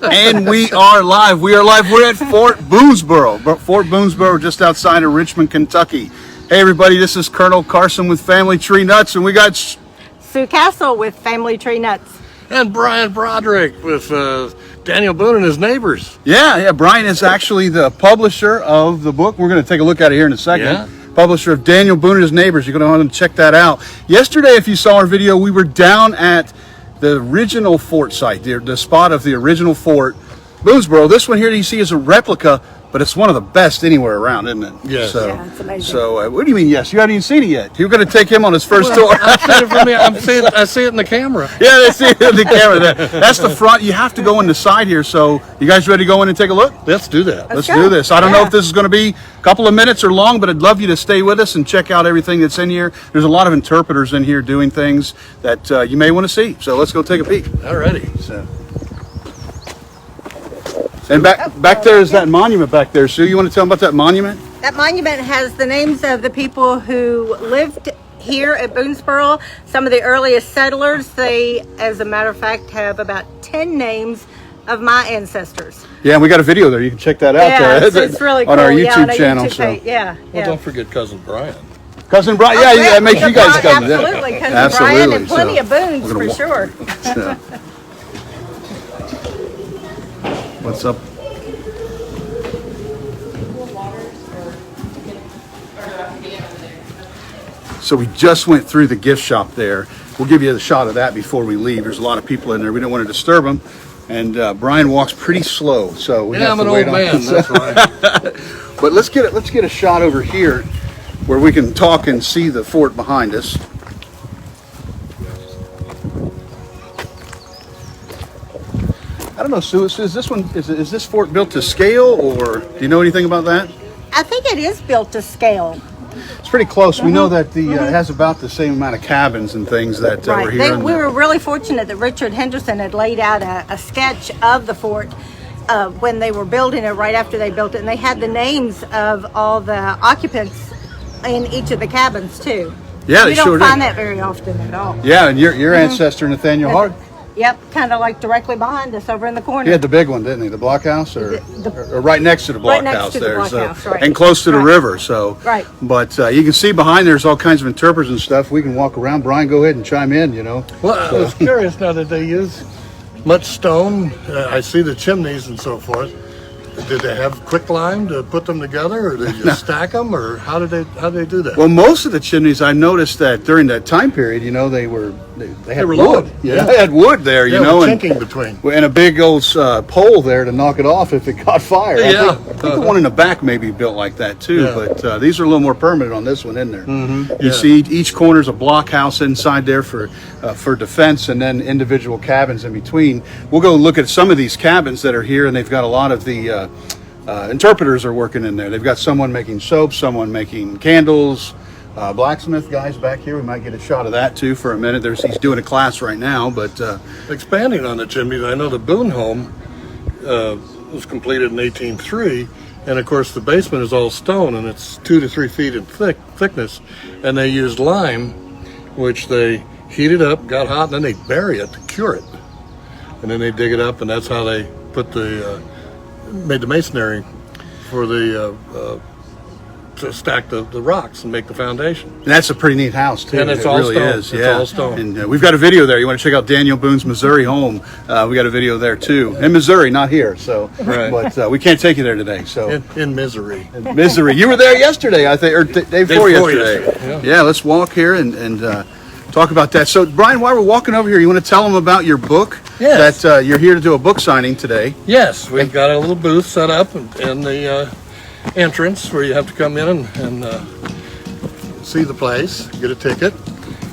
And we are live. We are live. We're at Fort Boonesborough. Fort Boonesborough, just outside of Richmond, Kentucky. Hey, everybody, this is Colonel Carson with Family Tree Nuts, and we got Sue Castle with Family Tree Nuts. And Brian Broderick with Daniel Boone and his neighbors. Yeah. Brian is actually the publisher of the book. We're going to take a look at it here in a second. Yeah. Publisher of Daniel Boone and his neighbors. You're going to want to check that out. Yesterday, if you saw our video, we were down at the original fort site, the spot of the original fort, Boonesboro. This one here you see is a replica, but it's one of the best anywhere around, isn't it? Yes. So, yeah, it's amazing. So, what do you mean, yes? You haven't even seen it yet. You're going to take him on his first tour. I see it in the camera. Yeah, they see it in the camera there. That's the front. You have to go in the side here. So, you guys ready to go in and take a look? Let's do that. Let's do this. I don't know if this is going to be a couple of minutes or long, but I'd love you to stay with us and check out everything that's in here. There's a lot of interpreters in here doing things that you may want to see. So, let's go take a peek. Alrighty. So. And back there is that monument back there. Sue, you want to tell them about that monument? That monument has the names of the people who lived here at Boonesboro. Some of the earliest settlers. They, as a matter of fact, have about 10 names of my ancestors. Yeah, and we got a video there. You can check that out there. It's really cool. On our Yeah, YouTube on our channel. YouTube page. Yeah. Well, don't forget Cousin Brian. Cousin Brian, yeah, make sure you guys come. Absolutely, Cousin Brian, and plenty of Boones for sure. So. What's up? So we just went through the gift shop there. We'll give you a shot of that before we leave. There's a lot of people in there. We don't want to disturb them. And Brian walks pretty slow, so we have to wait on him. I'm an old man, that's right. But let's get a shot over here where we can talk and see the fort behind us. I don't know, Sue, is this fort built to scale, or do you know anything about that? I think it is built to scale. It's pretty close. We know that it has about the same amount of cabins and things that were here. We were really fortunate that Richard Henderson had laid out a sketch of the fort when they were building it, right after they built it, and they had the names of all the occupants in each of the cabins too. Yeah, they we sure don't did. find that very often at all. Yeah, and your ancestor Nathaniel Hart. Yep, kind of like directly behind us over in the corner. He had the big one, didn't he? The blockhouse, or right next to the blockhouse there, right. And close to the river. So, right. But you can see behind there's all kinds of interpreters and stuff. We can walk around. Brian, go ahead and chime in. Well, I was curious now that they use much stone. I see the chimneys and so forth. Did they have quicklime to put them together, or did they just stack them, or how did they do that? Well, most of the chimneys, I noticed that during that time period, they had wood. low. Yeah, they had wood there, with chinking between. And a big old pole there to knock it off if it caught fire. Yeah. I think the one in the back may be built like that too, but these are a little more permanent on this one in there. Mm-hmm. You see each corner's a blockhouse inside there for defense, and then individual cabins in between. We'll go look at some of these cabins that are here, and they've got a lot of the interpreters are working in there. They've got someone making soap, someone making candles, blacksmith guys back here. We might get a shot of that too for a minute. He's doing a class right now, but expanding on the chimneys, I know the Boone home was completed in 1803, and of course the basement is all stone, and it's 2 to 3 feet in thickness, and they used lime, which they heated up, got hot, and then they bury it to cure it, and then they dig it up, and that's how they put made the masonry for to stack the rocks and make the foundation. And that's a pretty neat house too. And it's it all really stone. is. It's Yeah. all stone. And we've got a video there. You want to check out Daniel Boone's Missouri home? We got a video there too. In Missouri, not here. So, right. But we can't take you there today. So in misery. Misery. You were there yesterday, I think, or day before yesterday. Yeah. Let's walk here and talk about that. So, Brian, while we're walking over here, you want to tell them about your book? Yes. That you're here to do a book signing today. Yes, we've got a little booth set up in the entrance where you have to come in and see the place, get a ticket,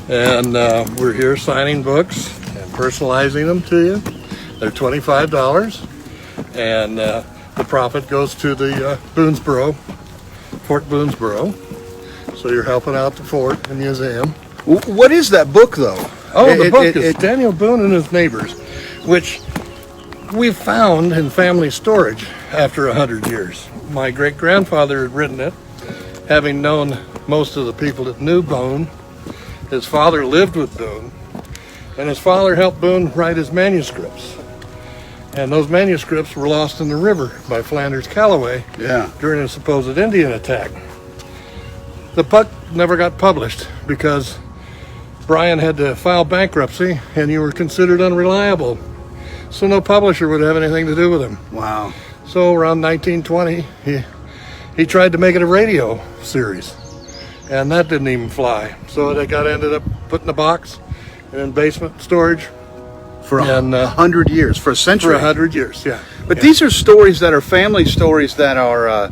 and we're here signing books and personalizing them to you. They're $25, and the profit goes to the Boonesboro, Fort Boonesboro. So you're helping out the fort and museum. What is that book, though? Oh, the book is Daniel Boone and His Neighbors, which we found in family storage after 100 years. My great-grandfather had written it, having known most of the people that knew Boone. His father lived with Boone, and his father helped Boone write his manuscripts. And those manuscripts were lost in the river by Flanders Calloway Yeah. during a supposed Indian attack. The book never got published because Brian had to file bankruptcy and you were considered unreliable. So no publisher would have anything to do with him. Wow. So around 1920, he tried to make it a radio series, and that didn't even fly. So it ended up put in a box and in basement storage For And, 100 years, for a century. for 100 years. Yeah. But Yeah. these are stories that are family stories that are,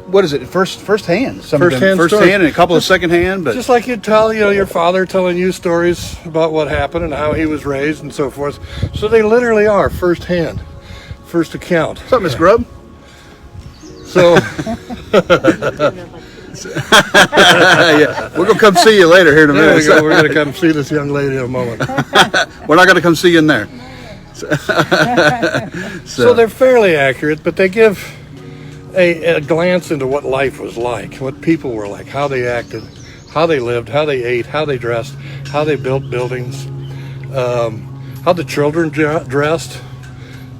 what is it, first-hand? Some of them First-hand stories. first-hand and a couple of second-hand, but Just like you'd tell, your father telling you stories about what happened and how he was raised and so forth. So they literally are first-hand, first account. what's up, Miss Grubb? So Yeah, we're gonna come see you later here in a there we minute. go. We're going to come see this young lady in a moment. We're not gonna come see you in there. So they're fairly accurate, but they give a glance into what life was like, what people were like, how they acted, how they lived, how they ate, how they dressed, how they built buildings, how the children dressed,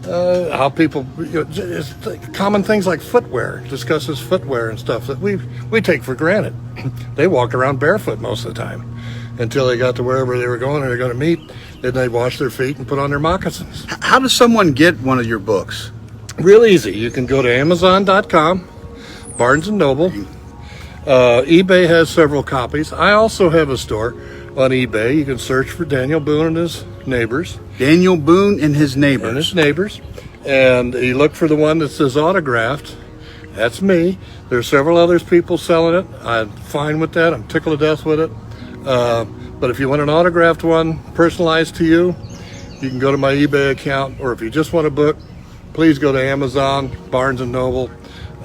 how people, it's common things like footwear, discusses footwear and stuff that we take for granted. They walked around barefoot most of the time until they got to wherever they were going and they're going to meet. Then they'd wash their feet and put on their moccasins. How does someone get one of your books? Real easy. You can go to Amazon.com, Barnes & Noble. eBay has several copies. I also have a store on eBay. You can search for Daniel Boone and his neighbors. Daniel Boone and his neighbors. And you look for the one that says autographed. That's me. There's several others people selling it. I'm fine with that. I'm tickled to death with it. But if you want an autographed one personalized to you, you can go to my eBay account. Or if you just want a book, please go to Amazon, Barnes & Noble.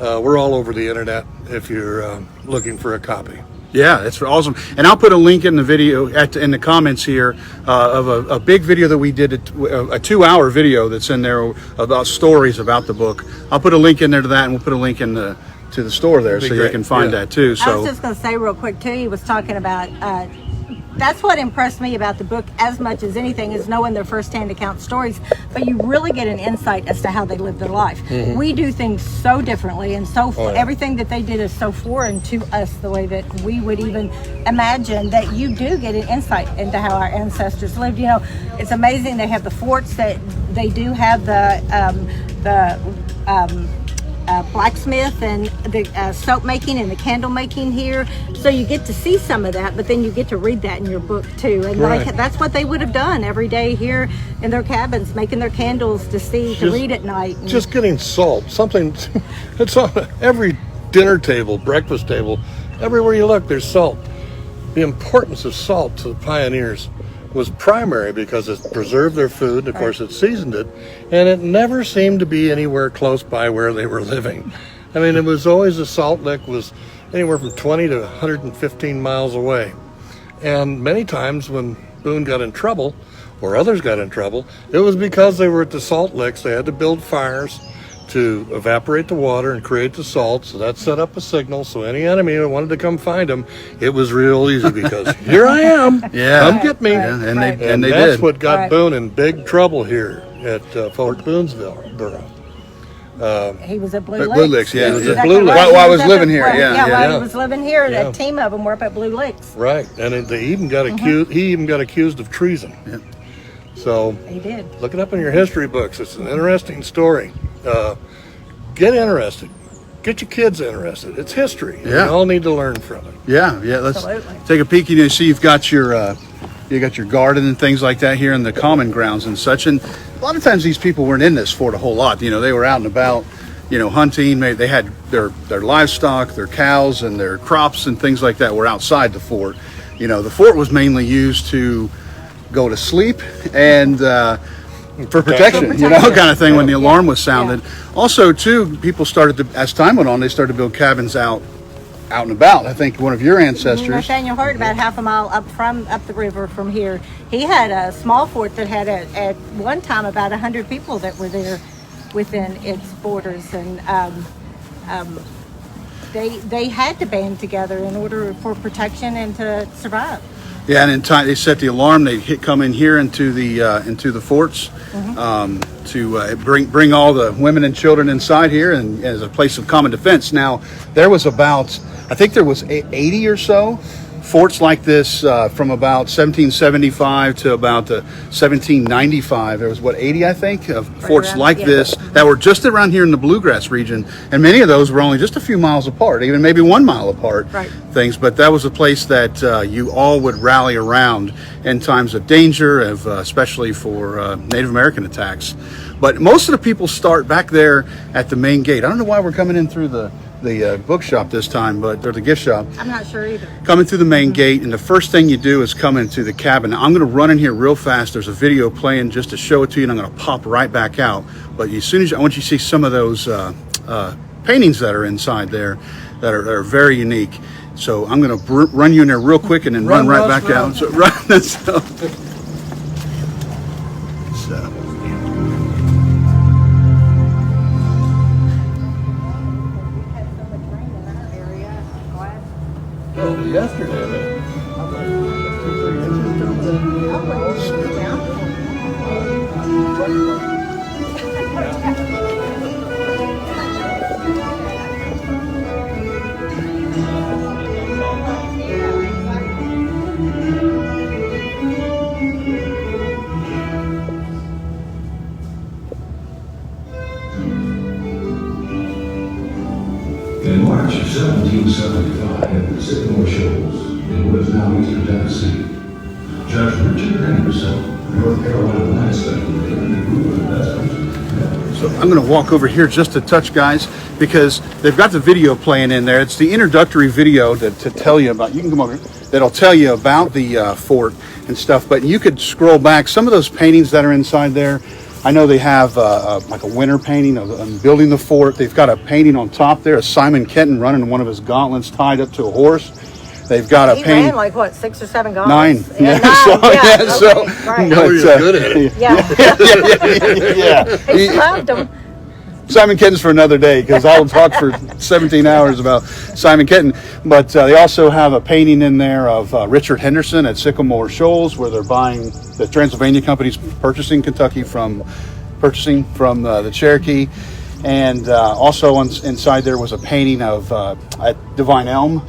We're all over the internet if you're looking for a copy. Yeah, that's awesome. And I'll put a link in the video in the comments here of a big video that we did, a 2-hour video that's in there about stories about the book. I'll put a link in there to that, and we'll put a link in to the store there so you can find that too. I was So just going to say real quick too, he was talking about, that's what impressed me about the book as much as anything is knowing their first-hand account stories, but you really get an insight as to how they live their life. Mm-hmm. We do things so differently, and so yeah. everything that they did is so foreign to us, the way that we would even imagine, that you do get an insight into how our ancestors lived. It's amazing. They have the forts, that they do have the blacksmith and the soap making and the candle making here, so you get to see some of that, but then you get to read that in your book too. And Right. that's what they would have done every day here in their cabins, making their candles to read at night. And Just getting salt, something, it's on every dinner table, breakfast table, everywhere you look, there's salt. The importance of salt to the pioneers was primary because it preserved their food, and of course it seasoned it, and it never seemed to be anywhere close by where they were living. I mean, it was always, a salt lick was anywhere from 20 to 115 miles away. And many times when Boone got in trouble, or others got in trouble, it was because they were at the salt licks. They had to build fires to evaporate the water and create the salt, so that set up a signal, so any enemy that wanted to come find them, it was real easy because here I am, Yeah. come get me. Yeah, and they And they that's did. what got Right. Boone in big trouble here at Fort Boonesborough. he was at Blue Blue Licks. Licks, yeah. That's He was at exactly Blue right. Licks. While I He was up living at- here, well, yeah, while yeah. he was living here, Yeah. a team of them were up at Blue Licks. Right, and they even got accused. He even got accused of treason. Yeah. So He did. look it up in your history books. It's an interesting story. Get interested. Get your kids interested. It's history. Yeah. We all need to learn from it. Yeah. Let's Absolutely. take a peek. See, you've got your garden and things like that here in the common grounds and such. And a lot of times these people weren't in this fort a whole lot. They were out and about, hunting. They had their livestock, their cows, and their crops and things like that were outside the fort. The fort was mainly used to go to sleep and for protection, kind of thing when the alarm was sounded. Also, too, people started to, as time went on, they started to build cabins out and about. I think one of your ancestors. Nathaniel Hurt, about half a mile up the river from here, he had a small fort that had at one time about 100 people that were there within its borders, and they had to band together in order for protection and to survive. Yeah, and in time they set the alarm. They come in here into the forts to bring all the women and children inside here, and as a place of common defense. Now, there was about, I think there was 80 or so forts like this from about 1775 to about 1795. There was 80, I think, of forts around, like yeah. this that were just around here in the Bluegrass region, and many of those were only just a few miles apart, even maybe 1 mile apart. Right. Things, but that was a place that you all would rally around in times of danger, especially for Native American attacks. But most of the people start back there at the main gate. I don't know why we're coming in through the bookshop this time, or the gift shop. I'm not sure either. Coming through the main gate, and the first thing you do is come into the cabin. Now, I'm going to run in here real fast. There's a video playing just to show it to you, and I'm going to pop right back out. But as soon as I want you to see some of those paintings that are inside there that are very unique. So I'm going to run you in there real quick and then run right back out. So, Yesterday, In March of 1775, at the Sycamore Shoals, in what is now eastern Tennessee, Judge Richard Henderson, North Carolina land speculator, and a group of investors. So I'm going to walk over here just a touch, guys, because they've got the video playing in there. It's the introductory video to tell you about. You can come over here. That'll tell you about the fort and stuff. But you could scroll back. Some of those paintings that are inside there, I know they have like a winter painting of building the fort. They've got a painting on top there of Simon Kenton running one of his gauntlets tied up to a horse. They've got a He painting. ran like what, 6 or 7 guns? 9. Yeah, 9. Right. Oh, you're good at it. Yeah. Yeah. He slapped him. Simon Kenton's for another day, because I'll talk for 17 hours about Simon Kenton. But they also have a painting in there of Richard Henderson at Sycamore Shoals, where they're buying, the Transylvania Company's purchasing from the Cherokee. And also inside there was a painting of at Divine Elm,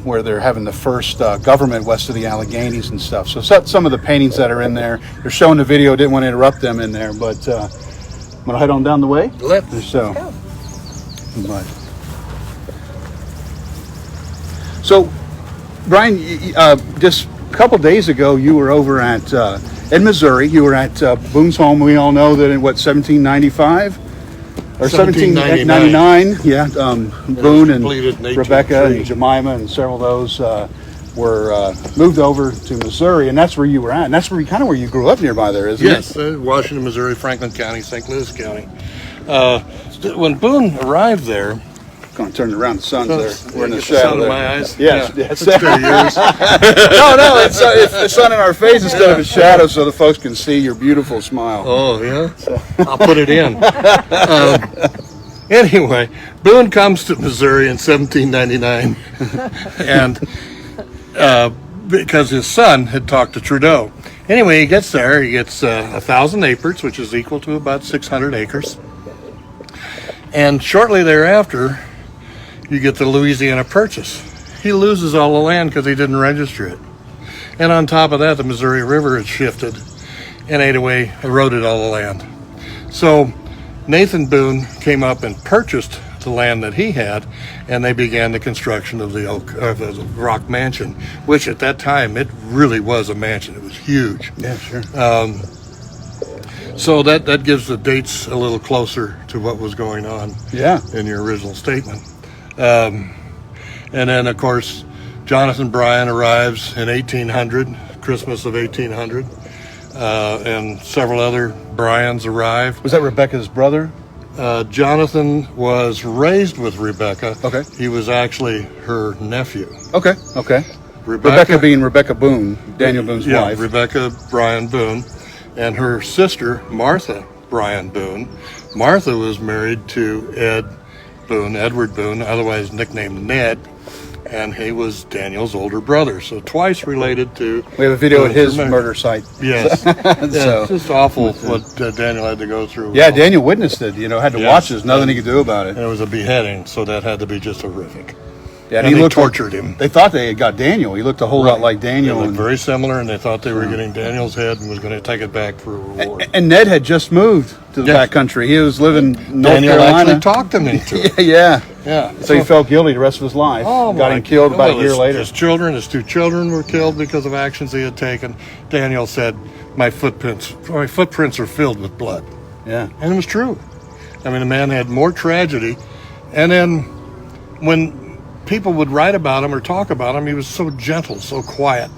where they're having the first government west of the Alleghenies and stuff. So some of the paintings that are in there, they're showing the video. Didn't want to interrupt them in there, but I'm gonna head on down the way. So, so Brian, just a couple days ago, you were over at in Missouri. You were at Boone's home. We all know that in 1795 or 1799. Yeah, Boone and Rebecca and Jemima and several of those were moved over to Missouri, and that's where you were at, and that's where you grew up nearby there, isn't it? Yes, Washington, Missouri, Franklin County, St. Louis County. When Boone arrived there, Going to turn it around. The sun's there. We're in the get shadow. sun in there. my eyes. Yes, Yeah. yes. They're yours. No, it's the sun in our face instead of a shadow, so the folks can see your beautiful smile. Oh, yeah? I'll put it in. Anyway, Boone comes to Missouri in 1799, and because his son had talked to Trudeau. Anyway, he gets there. He gets 1,000 acres, which is equal to about 600 acres. And shortly thereafter, you get the Louisiana Purchase. He loses all the land because he didn't register it. And on top of that, the Missouri River had shifted and ate away, eroded all the land. So Nathan Boone came up and purchased the land that he had, and they began the construction of the Rock Mansion, which at that time, it really was a mansion. It was huge. Yeah, sure. So that gives the dates a little closer to what was going on in your original statement. And then, of course, Jonathan Bryan arrives in 1800, Christmas of 1800, and several other Bryans arrive. Was that Rebecca's brother? Jonathan was raised with Rebecca. Okay. He was actually her nephew. Okay. Rebecca being Rebecca Boone, Daniel Boone's wife. Rebecca Bryan Boone, and her sister, Martha Bryan Boone. Martha was married to Edward Boone, otherwise nicknamed Ned, and he was Daniel's older brother, so twice related to. We have a video at his Murder. murder site. Yes, So- it's just awful what Daniel had to go through. Yeah, Daniel witnessed it. You know, had to Yes. watch this. Nothing he could do about it. And it was a beheading, so that had to be just horrific. Yeah, and they looked tortured him. They thought they had got Daniel. He looked a whole lot like They Daniel. looked And, very similar, and they thought they were getting Daniel's head and was going to take it back for a reward. and Ned had just moved to the Yes. back country. He was living in North Daniel Carolina. actually talked him into it. Yeah. Yeah. So he felt guilty the rest of his life. Oh, got my him killed about a well, year his- later. His two children were killed because of actions he had taken. Daniel said, my footprints are filled with blood. Yeah. And it was true. I mean, the man had more tragedy. And then when people would write about him or talk about him, he was so gentle, so quiet,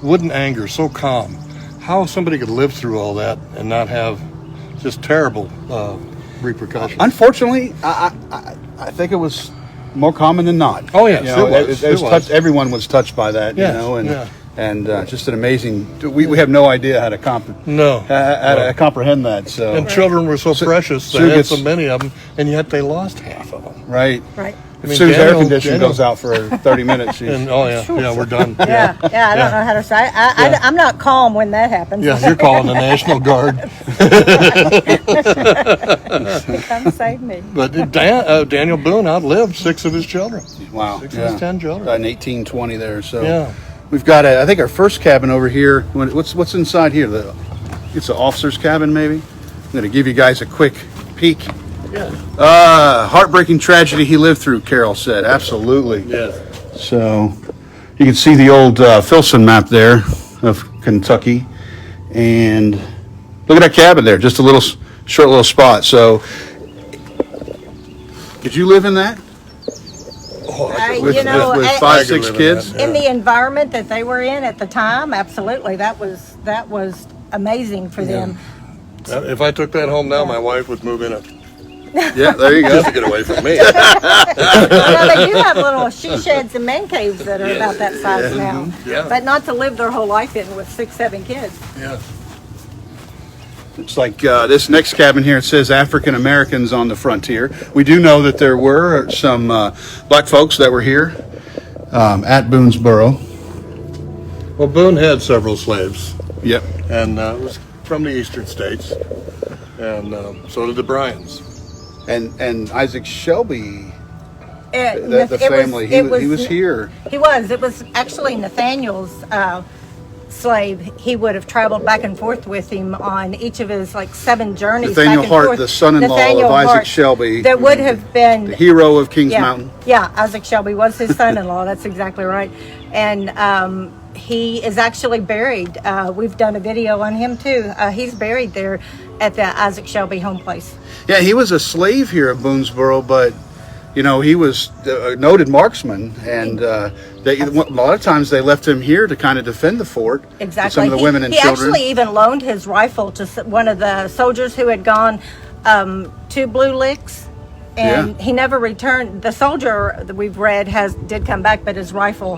wouldn't anger, so calm. How somebody could live through all that and not have just terrible repercussions. Unfortunately, I think it was more common than not. Oh, yes, You know, it was. it was It was. touched, everyone was touched by that. Yes, You know, and yeah. just an amazing. We have no idea how to No. comprehend that. So And children were so precious. Sue They had gets- so many of them, and yet they lost half of them. right. Right. If I mean, Sue's air Daniel- conditioning Daniel- goes out for 30 minutes, she's, And yeah, we're done. Yeah, I don't know how to say. I'm not calm when that happens. Yeah, you're calling the National Guard. Come save me. But Daniel Boone outlived 6 of his children. wow. 6 of his 10 children. In 1820 there. So Yeah. we've got I think our first cabin over here. What's inside here? It's an officer's cabin, maybe. I'm going to give you guys a quick peek. Yeah. Heartbreaking tragedy he lived through, Carol said. Absolutely. Yes. So you can see the old Filson map there of Kentucky. And look at that cabin there, just a little short little spot. So did you live in that? With, You know, with I- 5, I could 6 live in kids? that. in the environment that they were in at the time, absolutely, that was amazing for them. If I took that home now, my wife would move in it Yeah, there you go. just to get away from me. You know, they do have little she sheds and man caves that are about that size now, Yeah. but not to live their whole life in with 6, 7 kids. Yeah. It's like this next cabin here, it says African Americans on the frontier. We do know that there were some black folks that were here at Boonesboro. Well, Boone had several slaves, Yep. and it was from the eastern states, and so did the Bryans. And Isaac Shelby, It, the it family, he was here. He was. It was actually Nathaniel's slave. He would have traveled back and forth with him on each of his 7 journeys. Nathaniel back and Hart, forth. the son-in-law Nathaniel of Isaac Hart, Shelby, that would have been the hero of Kings yeah, Mountain. Yeah, Isaac Shelby was his son-in-law. That's exactly right. And he is actually buried. We've done a video on him too. He's buried there at the Isaac Shelby home place. Yeah, he was a slave here at Boonesboro, but you know, he was a noted marksman, and a lot of times they left him here to kind of defend the fort. with Exactly. Some of the women and he children. actually even loaned his rifle to one of the soldiers who had gone to Blue Licks, and Yeah. he never returned. The soldier that we've read did come back, but his rifle,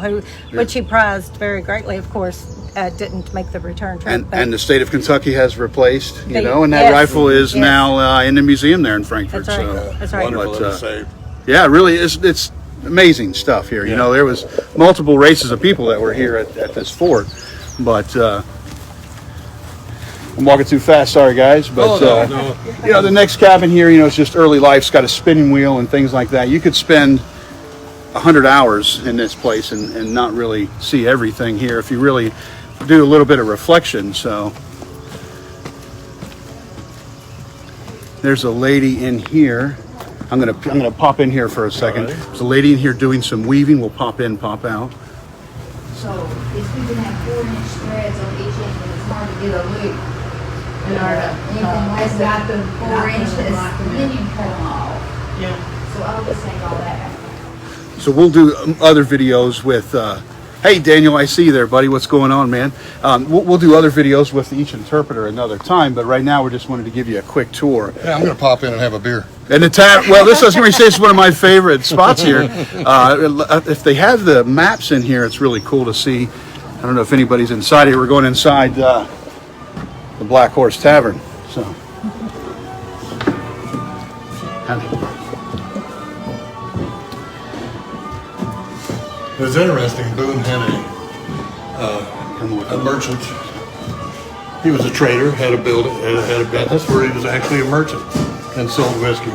which he prized very greatly, of course, didn't make the return trip. But And the state of Kentucky has replaced, you They- know, and that yes, rifle is yes. now in the museum there in Frankfurt. That's right. So, That's right. Wonderful But, to say. yeah, it really is. It's amazing stuff here. You Yeah. know, there was multiple races of people that were here at this fort, but I'm walking too fast. Sorry, guys, but No. you know, the next cabin here, you know, it's just early life. It's got a spinning wheel and things like that. You could spend 100 hours in this place and not really see everything here if you really do a little bit of reflection. So there's a lady in here. I'm gonna pop in here for a second. All right. There's a lady in here doing some weaving. We'll pop in, pop out. So if we can have 4-inch threads on each end, it's hard to get a loop. In order to, Anything less got than them 4 inches, lock them then in. you can cut them off. Yeah. So I'll just take all that out. So we'll do other videos with. Hey Daniel, I see you there, buddy. What's going on, man? We'll do other videos with each interpreter another time, but right now we just wanted to give you a quick tour. Yeah, I'm going to pop in and have a beer. And the well, I was going to say it's one of my favorite spots here. If they have the maps in here, it's really cool to see. I don't know if anybody's inside here. We're going inside the Black Horse Tavern. So, It was interesting. Boone had a merchant. He was a trader, had a business where he was actually a merchant and sold whiskey.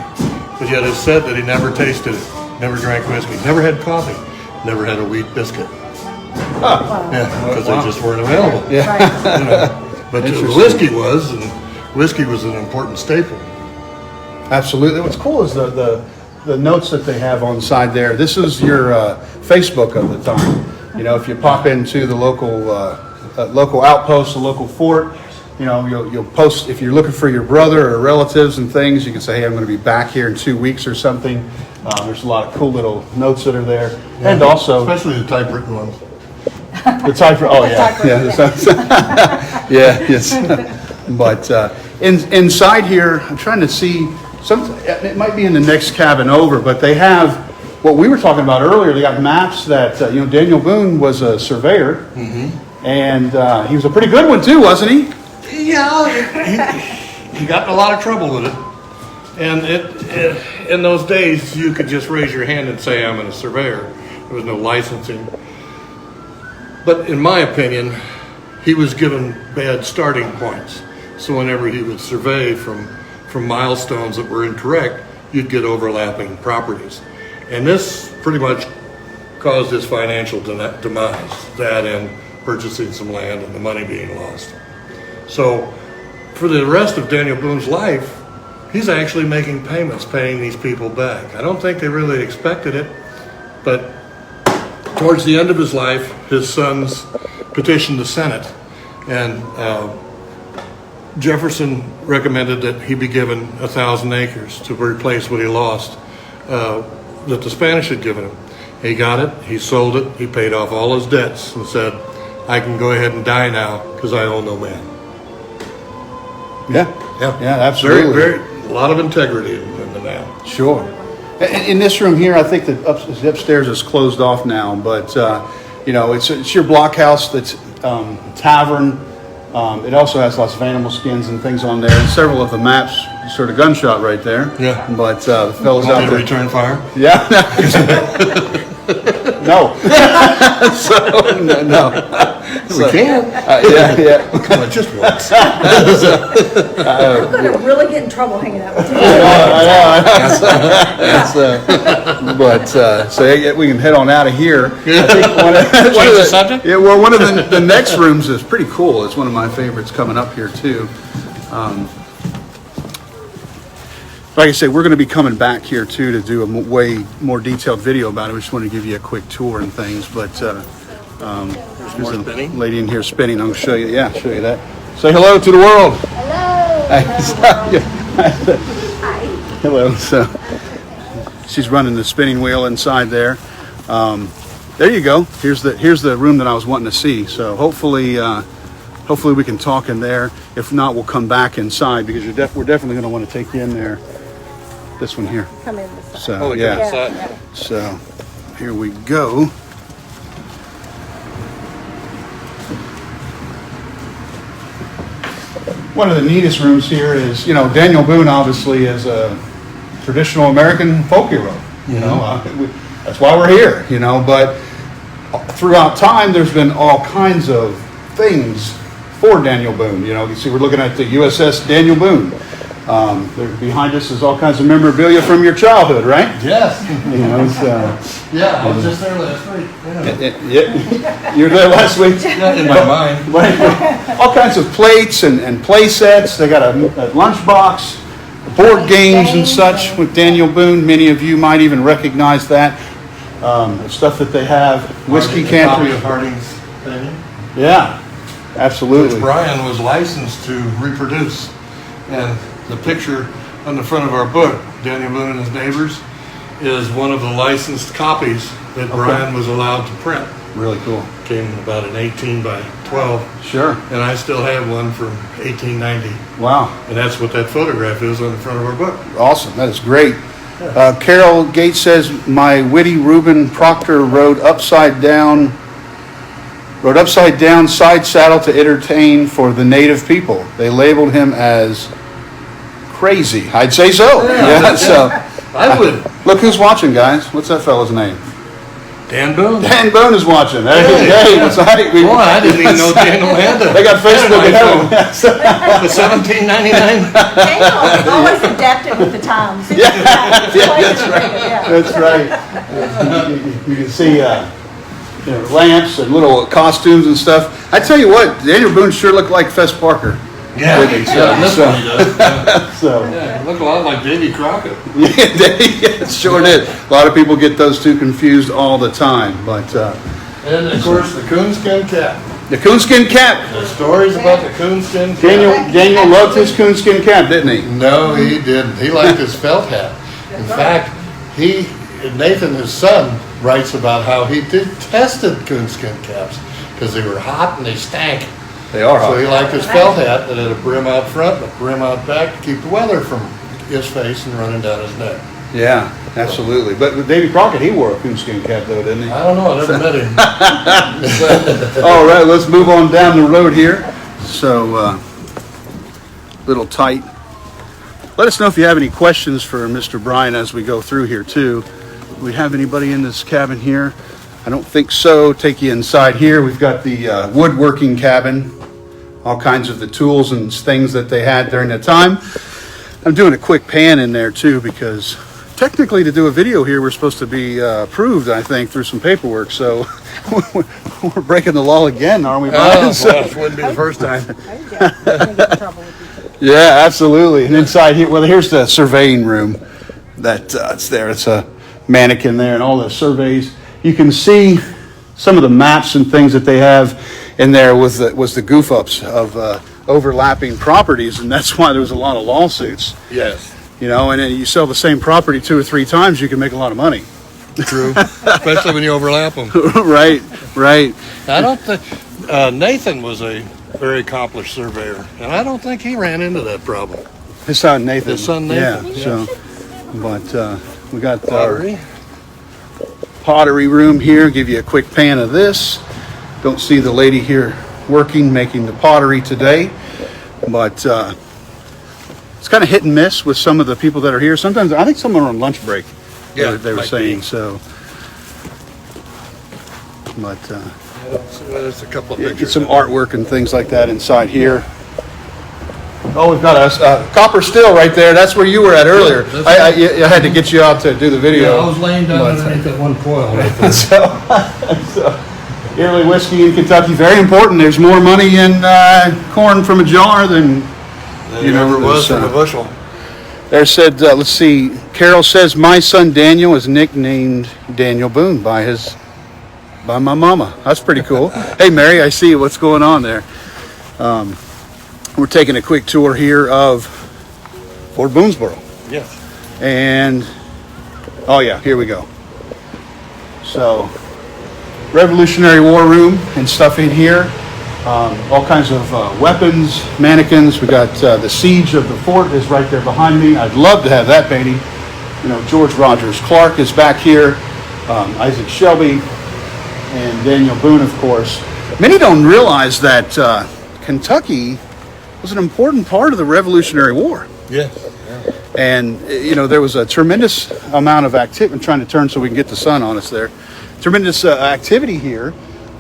But yet it's said that he never tasted it, never drank whiskey, never had coffee, never had a wheat biscuit. Yeah, because they just weren't available. Yeah. Right. You know, but the whiskey was, and whiskey was an important staple. Absolutely. What's cool is the notes that they have on the side there. This is your Facebook of the time. You know, if you pop into the local outpost, the local fort, you know, you'll post, if you're looking for your brother or relatives and things, you can say, hey, I'm going to be back here in 2 weeks or something. There's a lot of cool little notes that are there. Yeah. And also, especially the typewritten ones. The typewritten, oh yeah. Yeah, yes. But inside here, I'm trying to see, it might be in the next cabin over, but they have what we were talking about earlier. They got maps that, Daniel Boone was a surveyor, and he was a pretty good one too, wasn't he? Yeah, he got in a lot of trouble with it. And in those days, you could just raise your hand and say, I'm a surveyor. There was no licensing. But in my opinion, he was given bad starting points. So whenever he would survey from milestones that were incorrect, you'd get overlapping properties. And this pretty much caused his financial demise, that and purchasing some land and the money being lost. So for the rest of Daniel Boone's life, he's actually making payments, paying these people back. I don't think they really expected it, but towards the end of his life, his sons petitioned the Senate, and Jefferson recommended that he be given 1,000 acres to replace what he lost that the Spanish had given him. He got it, he sold it, he paid off all his debts and said, I can go ahead and die now because I owe no man. Yeah, absolutely. Very, a lot of integrity in the man. Sure. In this room here, I think the upstairs is closed off now, but it's your blockhouse. That's tavern. It also has lots of animal skins and things on there, and several of the maps. Sort of gunshot right there. Yeah. But the fellas out there. Return fire. Yeah. No. No. We can. Yeah. Come on, just once. We're going to really get in trouble hanging out with you. So we can head on out of here. I think one of the subject? Yeah, well, one of the next rooms is pretty cool. It's one of my favorites coming up here too. Like I say, we're going to be coming back here too to do a way more detailed video about it. We just want to give you a quick tour and things, but there's more spinning. Lady in here spinning. I'm going to show you. Yeah, show you that. Say hello to the world. Hello. Hi. Hello. So she's running the spinning wheel inside there. There you go. Here's the room that I was wanting to see. So hopefully we can talk in there. If not, we'll come back inside because we're definitely going to want to take you in there. This one here. Come in this side. So yeah. So here we go. One of the neatest rooms here is, Daniel Boone obviously is a traditional American folk hero. That's why we're here. But throughout time, there's been all kinds of things for Daniel Boone. You see, we're looking at the USS Daniel Boone. Behind us is all kinds of memorabilia from your childhood, right? Yes. Yeah, I was just there last week. Yeah. You were there last week? In my mind. All kinds of plates and play sets. They got a lunchbox, board games and such with Daniel Boone. Many of you might even recognize that. Stuff that they have. Whiskey copy can't. of Harding's painting. Yeah, absolutely. Which Brian was licensed to reproduce. And the picture on the front of our book, Daniel Boone and His Neighbors, is one of the licensed copies that Brian was allowed to print. Really cool. Came about an 18 by 12. Sure. And I still have one from 1890. Wow. And that's what that photograph is on the front of our book. Awesome. That is great. Carol Gates says, my witty Reuben Proctor rode upside down side saddle to entertain for the native people. They labeled him as crazy. I'd say so. Yeah. So I would. Look who's watching, guys. What's that fella's name? Dan Boone. Dan Boone is watching. Hey, that's right. Boy, I didn't even know Daniel had that. They got Facebook at home. The $17.99. Daniel always adapted with the times. That's right. You can see lamps and little costumes and stuff. I tell you what, Daniel Boone sure looked like Fess Parker. Yeah, With him, this one he does. So, Yeah, look a lot like Davy Crockett. yeah, it sure did. A lot of people get those two confused all the time. But And of course, the coonskin cap. the coonskin cap. The stories about the coonskin cap. Daniel loved his coonskin cap, didn't he? No, he didn't. He liked his felt hat. In fact, Nathan, his son, writes about how he detested coonskin caps because they were hot and they stank. They are So he hot. liked his felt hat that had a brim out front and a brim out back to keep the weather from his face and running down his neck. Yeah, absolutely. But with Davy Crockett, he wore a coonskin cap though, didn't he? I don't know, I never met him. All right, let's move on down the road here. So, little tight. Let us know if you have any questions for Mr. Brian as we go through here too. Do we have anybody in this cabin here? I don't think so. Take you inside here. We've got the woodworking cabin. All kinds of the tools and things that they had during that time. I'm doing a quick pan in there too because technically to do a video here we're supposed to be approved, I think, through some paperwork. So we're breaking the law again, aren't we, Brian? Oh, well, it wouldn't be the first time. Yeah, absolutely. And inside here, well, here's the surveying room that it's there. It's a mannequin there and all the surveys. You can see some of the maps and things that they have in there was the goof ups of overlapping properties, and that's why there was a lot of lawsuits. Yes. You know, and then you sell the same property 2 or 3 times, you can make a lot of money. True. Especially when you overlap them. Right. I don't think Nathan was a very accomplished surveyor, and I don't think he ran into that problem. His son Nathan. His son Nathan, Yeah. So, but we got Pottery. pottery room here. Give you a quick pan of this. Don't see the lady here working, making the pottery today, but it's kind of hit and miss with some of the people that are here. Sometimes I think some are on lunch break. Yeah, they were might saying be. so. But There's a couple of get pictures. some artwork and things like that inside here. Oh, we've got a copper still right there. That's where you were at earlier. I had to get you out to do the video. Yeah, I was laying down But- underneath that one coil right there. so yearly whiskey in Kentucky, very important. There's more money in corn from a jar than You never was from a bushel. there said. Let's see. Carol says my son Daniel is nicknamed Daniel Boone by my mama. That's pretty cool. Hey Mary, I see what's going on there. We're taking a quick tour here of Fort Boonesborough. Yes. And, oh yeah, here we go. So, Revolutionary War room and stuff in here. All kinds of weapons, mannequins. We got the siege of the fort is right there behind me. I'd love to have that painting. You know, George Rogers Clark is back here. Isaac Shelby and Daniel Boone, of course. Many don't realize that Kentucky was an important part of the Revolutionary War. Yes. And, you know, there was a tremendous amount of activity. I'm trying to turn so we can get the sun on us there. Tremendous activity here.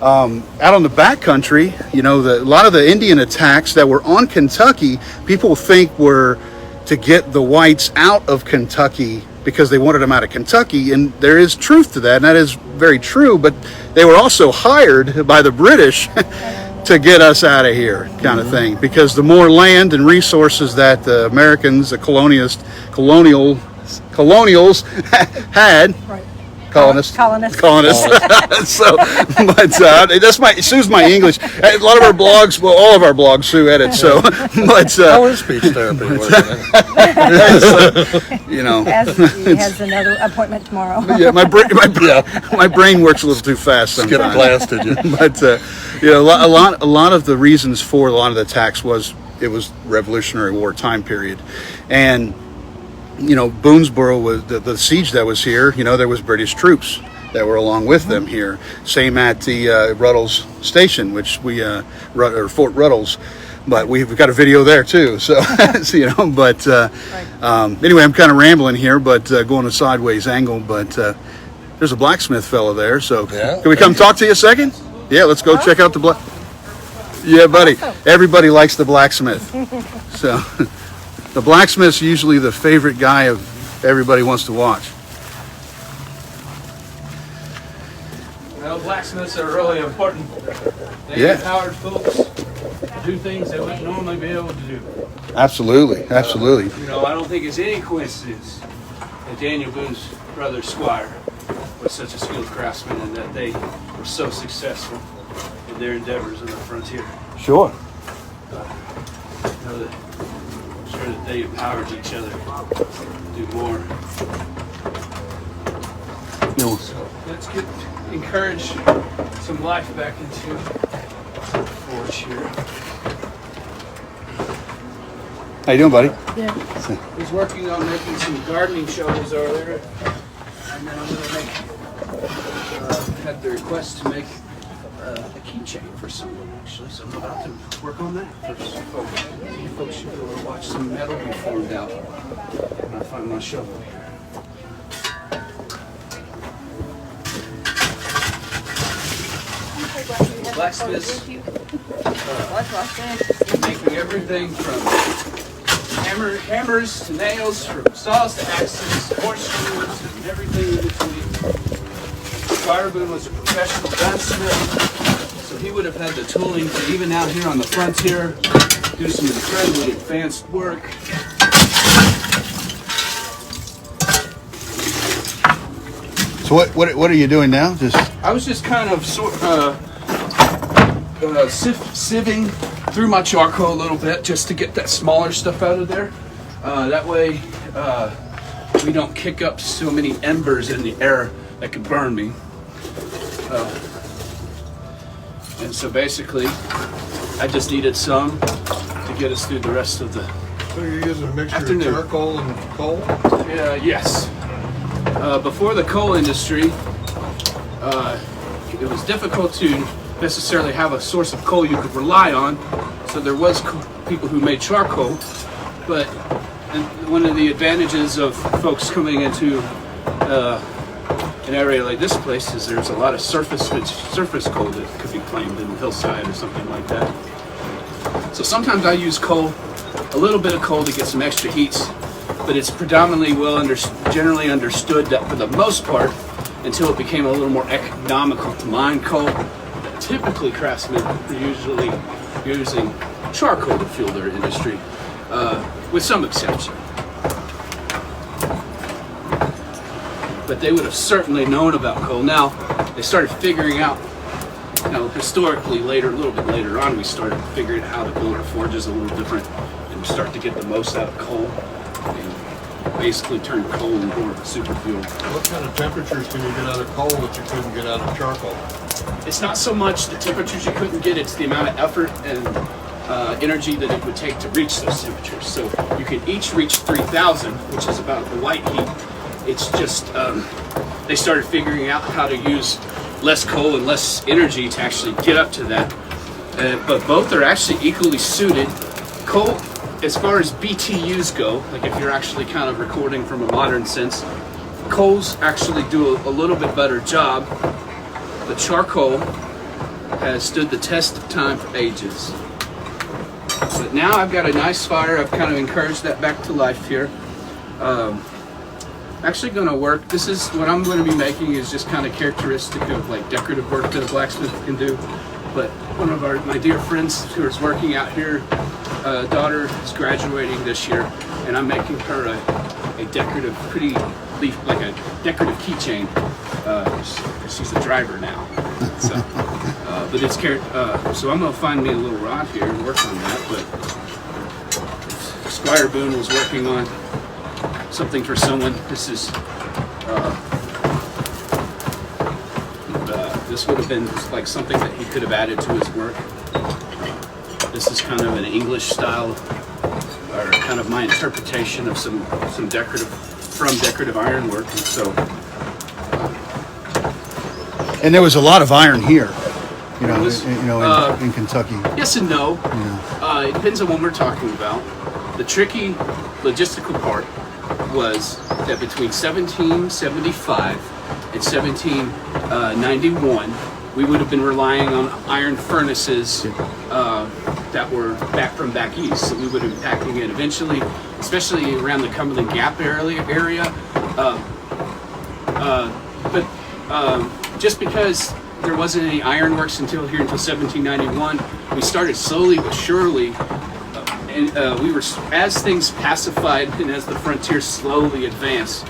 Out on the back country, you know, a lot of the Indian attacks that were on Kentucky, people think were to get the whites out of Kentucky because they wanted them out of Kentucky. And there is truth to that, and that is very true. But they were also hired by the British to get us out of here, kind of thing, because the more land and resources that the Americans, the colonials had, colonists. So, but Sue's my English. A lot of our blogs, well, all of our blogs, Sue edits. So, but How is speech therapy working? you know, As he has another appointment tomorrow. yeah, my brain works a little too fast Get sometimes. blasted, you. But you know, a lot of the reasons for a lot of the attacks was Revolutionary War time period, and you know, Boonesboro was the siege that was here. You know, there was British troops that were along with them here. Same at the Ruddles Station, which or Fort Ruddles, but we've got a video there too. So, so, you know, but anyway, I'm kind of rambling here, but going a sideways angle. But there's a blacksmith fellow there. So Yeah. can we come talk to you a second? Yeah, let's go check out the Yeah, buddy. Everybody likes the blacksmith. So the blacksmith's usually the favorite guy of everybody wants to watch. Well, blacksmiths are really important. They Yeah. empowered folks to do things they wouldn't normally be able to do. Absolutely, absolutely. You know, I don't think it's any coincidence that Daniel Boone's brother Squire was such a skilled craftsman and that they were so successful in their endeavors on the frontier. Sure. You know, I'm sure that they empowered each other to do more. You So let's encourage some life back into the forge here. how you doing, buddy? He's working on making some gardening shovels earlier, and then I'm going to make, had the request to make a keychain for someone actually, so I'm about to work on that first. You folks should be able to watch some metal be formed out when I find my shovel here. Blacksmiths making everything from hammers to nails, from saws to axes, horseshoes, and everything in between. Squire Boone was a professional gunsmith, so he would have had the tooling to, even out here on the frontier, do some incredibly advanced work. So what are you doing now? Just I was just kind of sieving through my charcoal a little bit just to get that smaller stuff out of there. That way we don't kick up so many embers in the air that could burn me. And so basically I just needed some to get us through the rest of the So you're using a mixture Afternoon. of charcoal and coal? yes. Before the coal industry, it was difficult to necessarily have a source of coal you could rely on. So there was people who made charcoal, but one of the advantages of folks coming into an area like this place is there's a lot of surface coal that could be claimed in the hillside or something like that. So sometimes I use coal, a little bit of coal to get some extra heats, but it's predominantly generally understood that for the most part, until it became a little more economical to mine coal, that typically craftsmen are usually using charcoal to fuel their industry, with some exception. But they would have certainly known about coal. Now, they started figuring out, historically a little bit later on, we started figuring out how to build our forges a little different and start to get the most out of coal. And basically turn coal into a super fuel. What kind of temperatures can you get out of coal that you couldn't get out of charcoal? It's not so much the temperatures you couldn't get, it's the amount of effort and energy that it would take to reach those temperatures. So you can each reach 3,000, which is about the white heat. It's just, they started figuring out how to use less coal and less energy to actually get up to that. But both are actually equally suited. Coal, as far as BTUs go, like if you're actually kind of recording from a modern sense, coals actually do a little bit better job. The charcoal has stood the test of time for ages. But now I've got a nice fire. I've kind of encouraged that back to life here. Actually going to work. This is what I'm going to be making is just kind of characteristic of like decorative work that a blacksmith can do. But one of my dear friends who is working out here, daughter is graduating this year, and I'm making her a decorative, like a decorative keychain. She's a driver now, so but it's so I'm gonna find me a little rod here and work on that. But Squire Boone was working on something for someone. This is this would have been like something that he could have added to his work. This is kind of an English style, or kind of my interpretation of some decorative ironwork. And so, and there was a lot of iron here, in Kentucky. yes and no. It depends on what we're talking about. The tricky logistical part was that between 1775 in 1791, we would have been relying on iron furnaces that were back east. So we would have been packing it eventually, especially around the Cumberland Gap area. But just because there wasn't any ironworks until 1791, we started slowly but surely. And we were, as things pacified and as the frontier slowly advanced,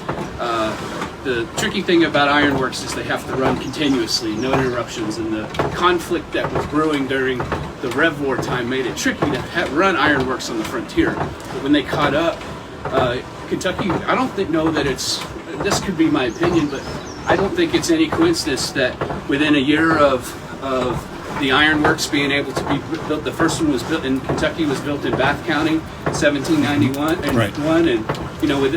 the tricky thing about ironworks is they have to run continuously, no interruptions, and the conflict that was brewing during the Rev War time made it tricky to run ironworks on the frontier. But when they caught up, Kentucky, I don't know that it's, this could be my opinion, but I don't think it's any coincidence that within a year of the ironworks being able to be built, the first one was built in Kentucky, was built in Bath County, 1791, and Right.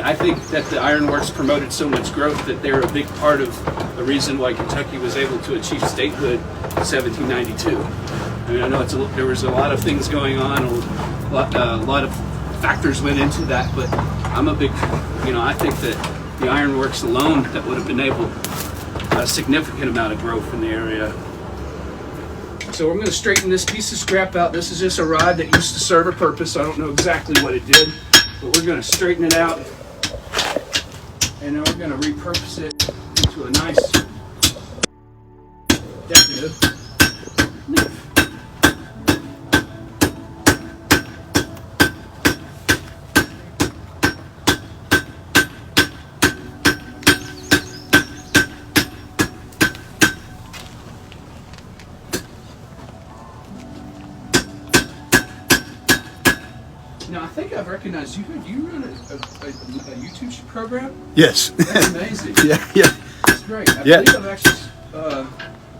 I think that the ironworks promoted so much growth that they're a big part of the reason why Kentucky was able to achieve statehood in 1792. I mean, I know there was a lot of things going on, a lot of factors went into that, but I'm a big, I think that the ironworks alone that would have enabled a significant amount of growth in the area. So I'm going to straighten this piece of scrap out. This is just a rod that used to serve a purpose. I don't know exactly what it did, but we're going to straighten it out, and then we're going to repurpose it into a nice decorative leaf. Now, I think I've recognized you. Do you run a YouTube program? Yes. That's amazing. Yeah. That's great. I Yeah. believe I've actually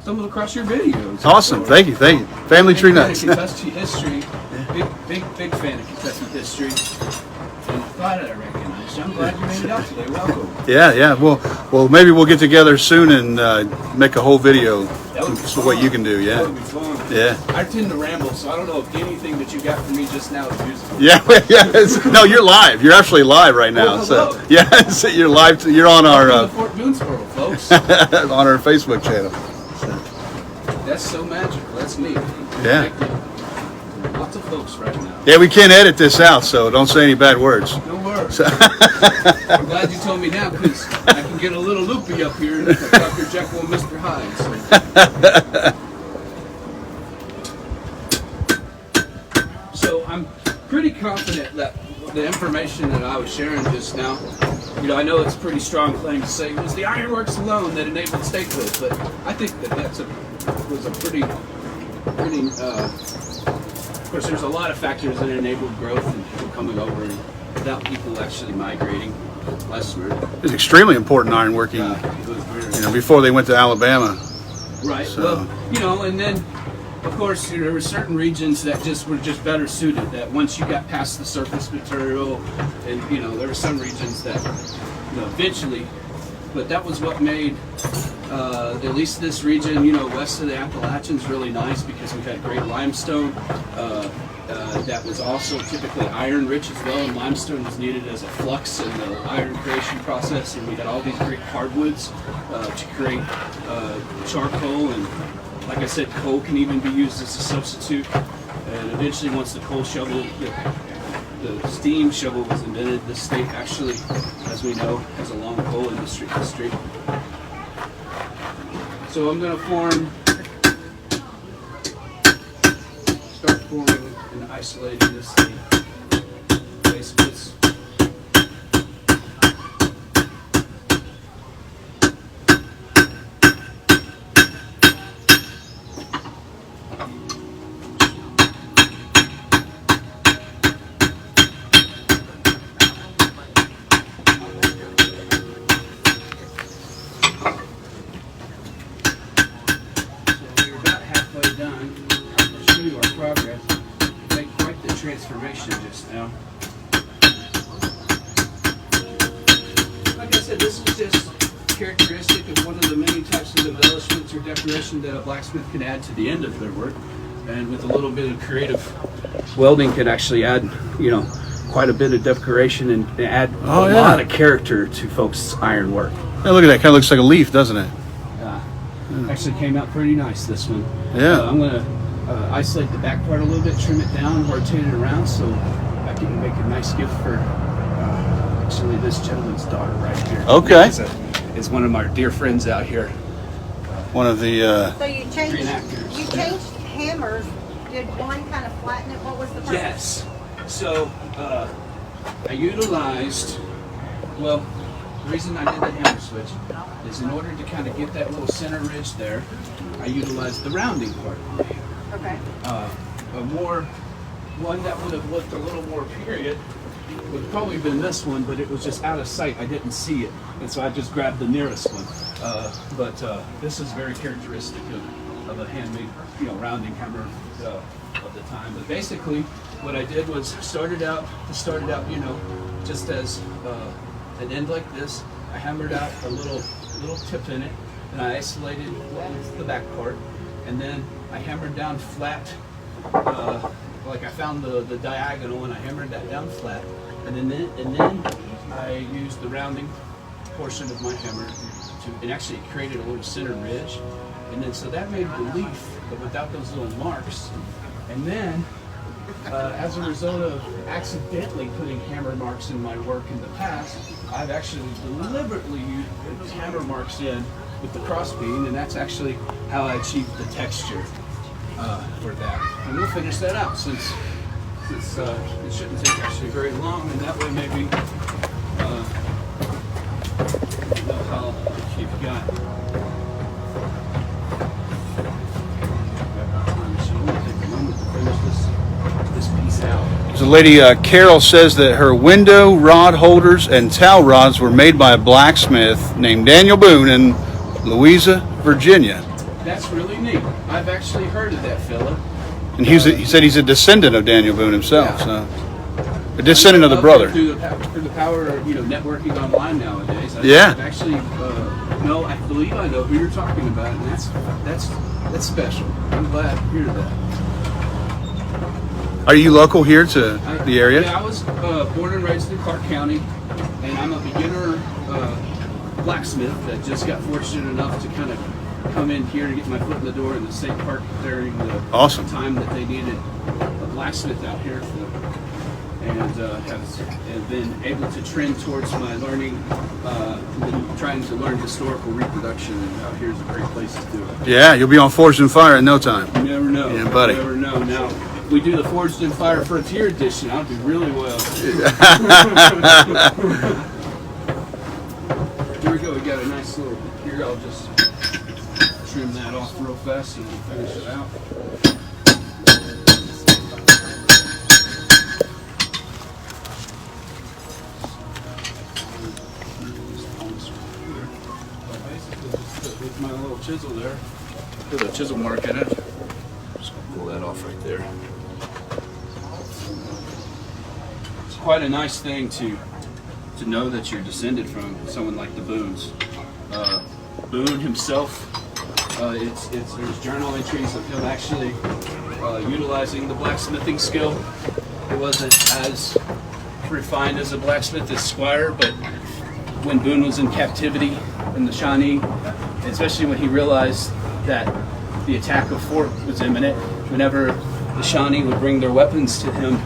stumbled across your videos. Awesome. Thank you. Family Tree Nuts. Kentucky history. Big fan of Kentucky history. And glad I recognized you. I'm glad you made it out today. Welcome. Yeah. Well, maybe we'll get together soon and make a whole video. That would be So what fun. you can do. That Yeah. would be fun. Yeah. I tend to ramble, so I don't know if anything that you got from me just now is useful. Yeah. No, you're live. You're actually live right now. Oh, So hello. yeah, so you're live. You're on Welcome our to Fort Boonesboro, folks. on our Facebook channel. That's so magical. That's neat. Yeah. Lots of folks right now. Yeah, we can't edit this out, so don't say any bad words. No worries. I'm glad you told me now, because I can get a little loopy up here like Dr. Jekyll and Mr. Hyde. So I'm pretty confident that the information that I was sharing just now, I know it's a pretty strong claim to say it was the ironworks alone that enabled statehood, but I think that was a pretty of course, there's a lot of factors that enabled growth and people coming over and without people actually migrating westward. It's extremely important ironworking. It was very, Before they went to Alabama. right. So- Well, and then of course there were certain regions that were just better suited. That once you got past the surface material, and there were some regions that eventually, but that was what made at least this region, west of the Appalachians, really nice because we had great limestone. That was also typically iron rich as well, and limestone was needed as a flux in the iron creation process. And we had all these great hardwoods to create charcoal, and like I said, coal can even be used as a substitute. And eventually, once the coal shovel, the steam shovel was invented, the state actually, as we know, has a long coal industry history. So I'm going to start forming and isolating this base bits. Transformation just now. Like I said, this is just characteristic of one of the many types of embellishments or decoration that a blacksmith can add to the end of their work, and with a little bit of creative welding can actually add, quite a bit of decoration and add a lot of character to folks' iron work. Hey, look at that. Kind of looks like a leaf, doesn't it? Actually came out pretty nice, this one. Yeah. I'm going to isolate the back part a little bit, trim it down, rotate it around so I can make a nice gift for actually this gentleman's daughter right here. Okay. It's one of our dear friends out here. One of the. So you changed Reenactors. hammers. Did one kind of flatten it? What was the purpose? Yes. So I utilized, well, the reason I did the hammer switch is in order to kind of get that little center ridge there, I utilized the rounding part. Okay. One that would have looked a little more period would have probably been this one, but it was just out of sight. I didn't see it, and so I just grabbed the nearest one. But this is very characteristic of a handmade, rounding hammer of the time. But basically, what I did was started out, just as an end like this. I hammered out a little tip in it, and I isolated the back part, and then I hammered down flat. Like I found the diagonal, and I hammered that down flat, and then I used the rounding portion of my hammer and actually created a little center ridge, and then so that made the leaf, but without those little marks. And then, as a result of accidentally putting hammer marks in my work in the past, I've actually deliberately used hammer marks in with the crossbeam, and that's actually how I achieved the texture for that. And we'll finish that out since it shouldn't take actually very long, and that way maybe you know how you've got. The lady Carol says that her window rod holders and towel rods were made by a blacksmith named Daniel Boone in Louisa, Virginia. That's really neat. I've actually heard of that fella. And he said he's a descendant of Daniel Boone himself. Yeah. So a descendant of the brother. Through the power of networking online nowadays. I've actually I believe I know who you're talking about, and that's special. I'm glad to hear that. Are you local here to the area? Yeah, I was born and raised in Clark County, and I'm a beginner blacksmith that just got fortunate enough to kind of come in here to get my foot in the door in the state park during the time that they needed a blacksmith out here, and have been able to trend towards my learning, trying to learn historical reproduction, and out here is a great place to do it. Yeah, you'll be on Forged in Fire in no time. You never know. Yeah, buddy. You never know. Now, we do the Forged in Fire Frontier Edition. I'll do really well. Here we go. We got a nice little. Here, I'll just trim that off real fast and we'll finish it out. Basically, just with my little chisel there, put a chisel mark in it. Just gonna pull that off right there. It's quite a nice thing to know that you're descended from someone like the Boones. Boone himself, there's journal entries of him actually utilizing the blacksmithing skill. It wasn't as refined as a blacksmith as Squire, but when Boone was in captivity in the Shawnee, especially when he realized that the attack of Fort was imminent, whenever the Shawnee would bring their weapons to him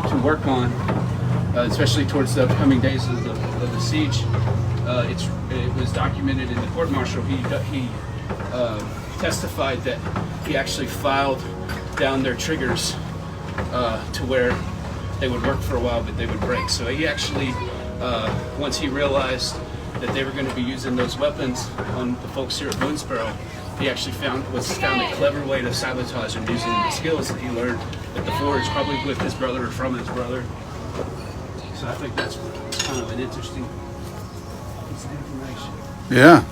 to work on, especially towards the upcoming days of the siege, it was documented in the court-martial. He testified that he actually filed down their triggers to where they would work for a while, but they would break. So he actually, once he realized that they were going to be using those weapons on the folks here at Boonesboro, he actually found a clever way to sabotage them using the skills that he learned at the forge, probably with his brother or from his brother. So I think that's kind of an interesting piece of information. Yeah.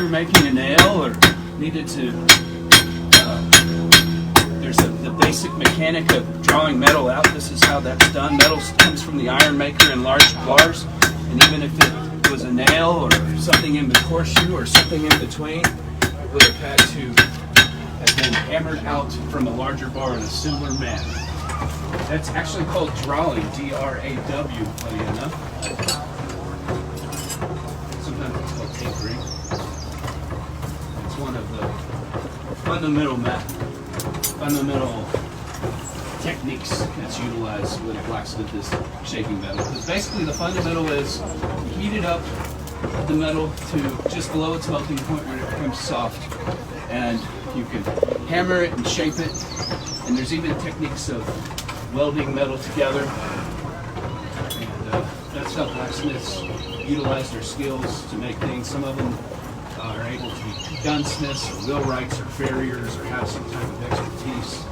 Making a nail or needed to there's the basic mechanic of drawing metal out, this is how that's done. Metal comes from the iron maker in large bars, and even if it was a nail or something in the horseshoe or something in between, it would have had to have been hammered out from a larger bar in a similar manner. That's actually called drawing, D-R-A-W, funny enough. Sometimes it's called tapering. It's one of the fundamental techniques that's utilized when a blacksmith is shaping metal. Because basically the fundamental is you heat it up, the metal to just below its melting point when it becomes soft, and you can hammer it and shape it. And there's even techniques of welding metal together. And that's how blacksmiths utilize their skills to make things. Some of them are able to be gunsmiths or wheelwrights or farriers or have some type of expertise.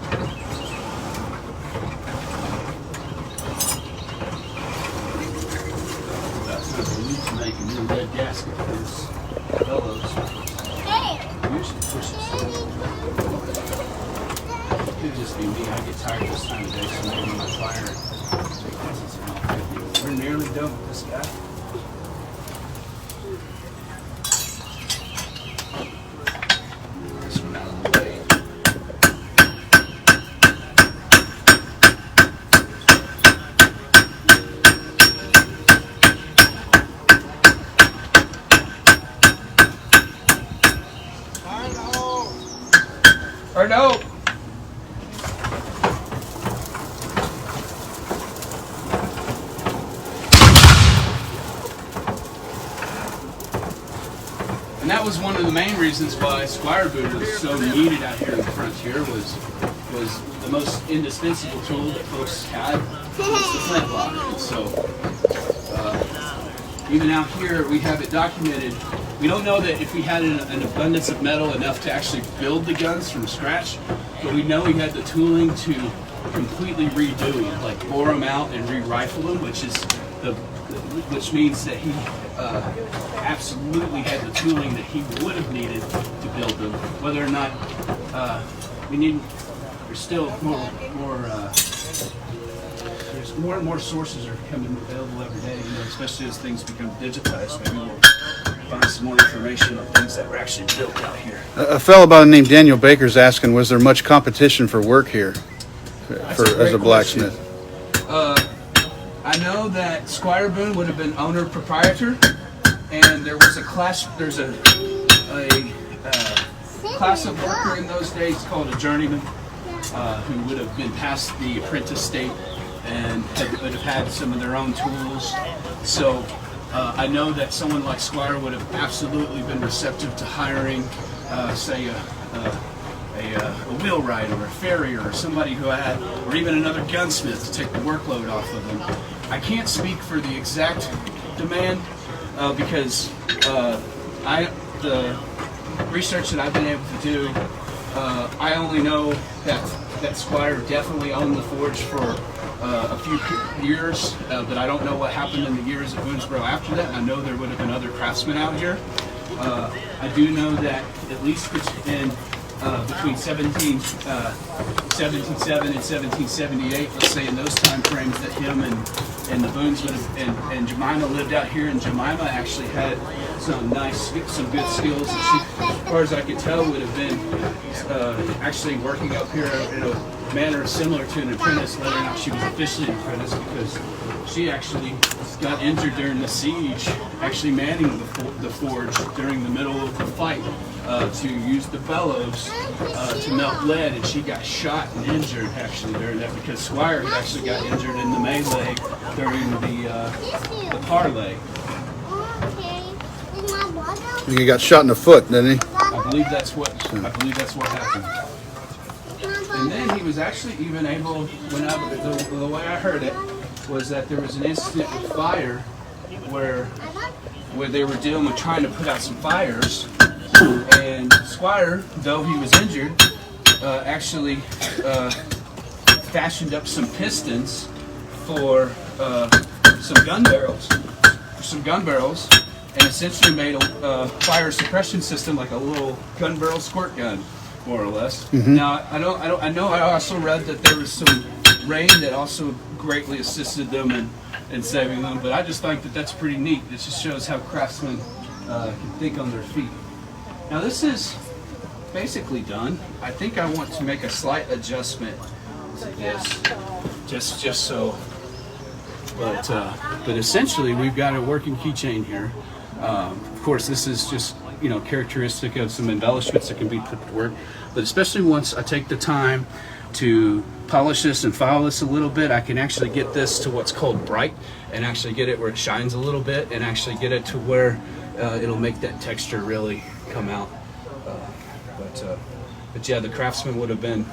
That's kind of a need to make a new lead gasket for this bellows. Usually pushes. It could just be me. I get tired this time of day, so maybe my fire. We're nearly done with this guy. This one out of the way. Or no. And that was one of the main reasons why Squire Boot was so needed out here in the frontier was the most indispensable tool that folks had was the flintlock. And so even out here we have it documented. We don't know that if we had an abundance of metal enough to actually build the guns from scratch, but we know he had the tooling to completely redo them, like bore them out and re-rifle them, which means that he absolutely had the tooling that he would have needed to build them. Whether or not there's still there's more and more sources are becoming available every day, especially as things become digitized. Maybe we'll find some more information on things that were actually built out here. A fellow by the name Daniel Baker is asking, was there much competition for work here as a blacksmith? I know that Squire Boone would have been owner proprietor, and there was there's a class of worker in those days called a journeyman, who would have been past the apprentice state and would have had some of their own tools. So I know that someone like Squire would have absolutely been receptive to hiring, say, a wheelwright or a farrier or somebody who had, or even another gunsmith to take the workload off of them. I can't speak for the exact demand because the research that I've been able to do, I only know that Squire definitely owned the forge for a few years, but I don't know what happened in the years at Boonesboro after that. I know there would have been other craftsmen out here. I do know that at least in between 1777 and 1778, let's say in those time frames, that him and the Boones would have, and Jemima lived out here, and Jemima actually had some good skills, and she, as far as I could tell, would have been actually working up here in a manner similar to an apprentice, whether or not she was officially an apprentice, because she actually got injured during the siege, actually manning the forge during the middle of the fight to use the bellows to melt lead, and she got shot and injured actually during that, because Squire had actually got injured in the melee during the parlay. He got shot in the foot, didn't he? I believe that's what happened. And then he was actually even able, the way I heard it, was that there was an incident with fire where they were dealing with trying to put out some fires, and Squire, though he was injured, actually fashioned up some pistons for some gun barrels, and essentially made a fire suppression system, like a little gun barrel squirt gun, more or less. Mm-hmm. Now I know I also read that there was some rain that also greatly assisted them in saving them. But I just think that that's pretty neat. It just shows how craftsmen can think on their feet. Now this is basically done. I think I want to make a slight adjustment to this, just so. But essentially, we've got a working keychain here. Of course, this is just characteristic of some embellishments that can be put to work. But especially once I take the time to polish this and file this a little bit, I can actually get this to what's called bright, and actually get it where it shines a little bit, and actually get it to where it'll make that texture really come out. But yeah, the craftsman would have been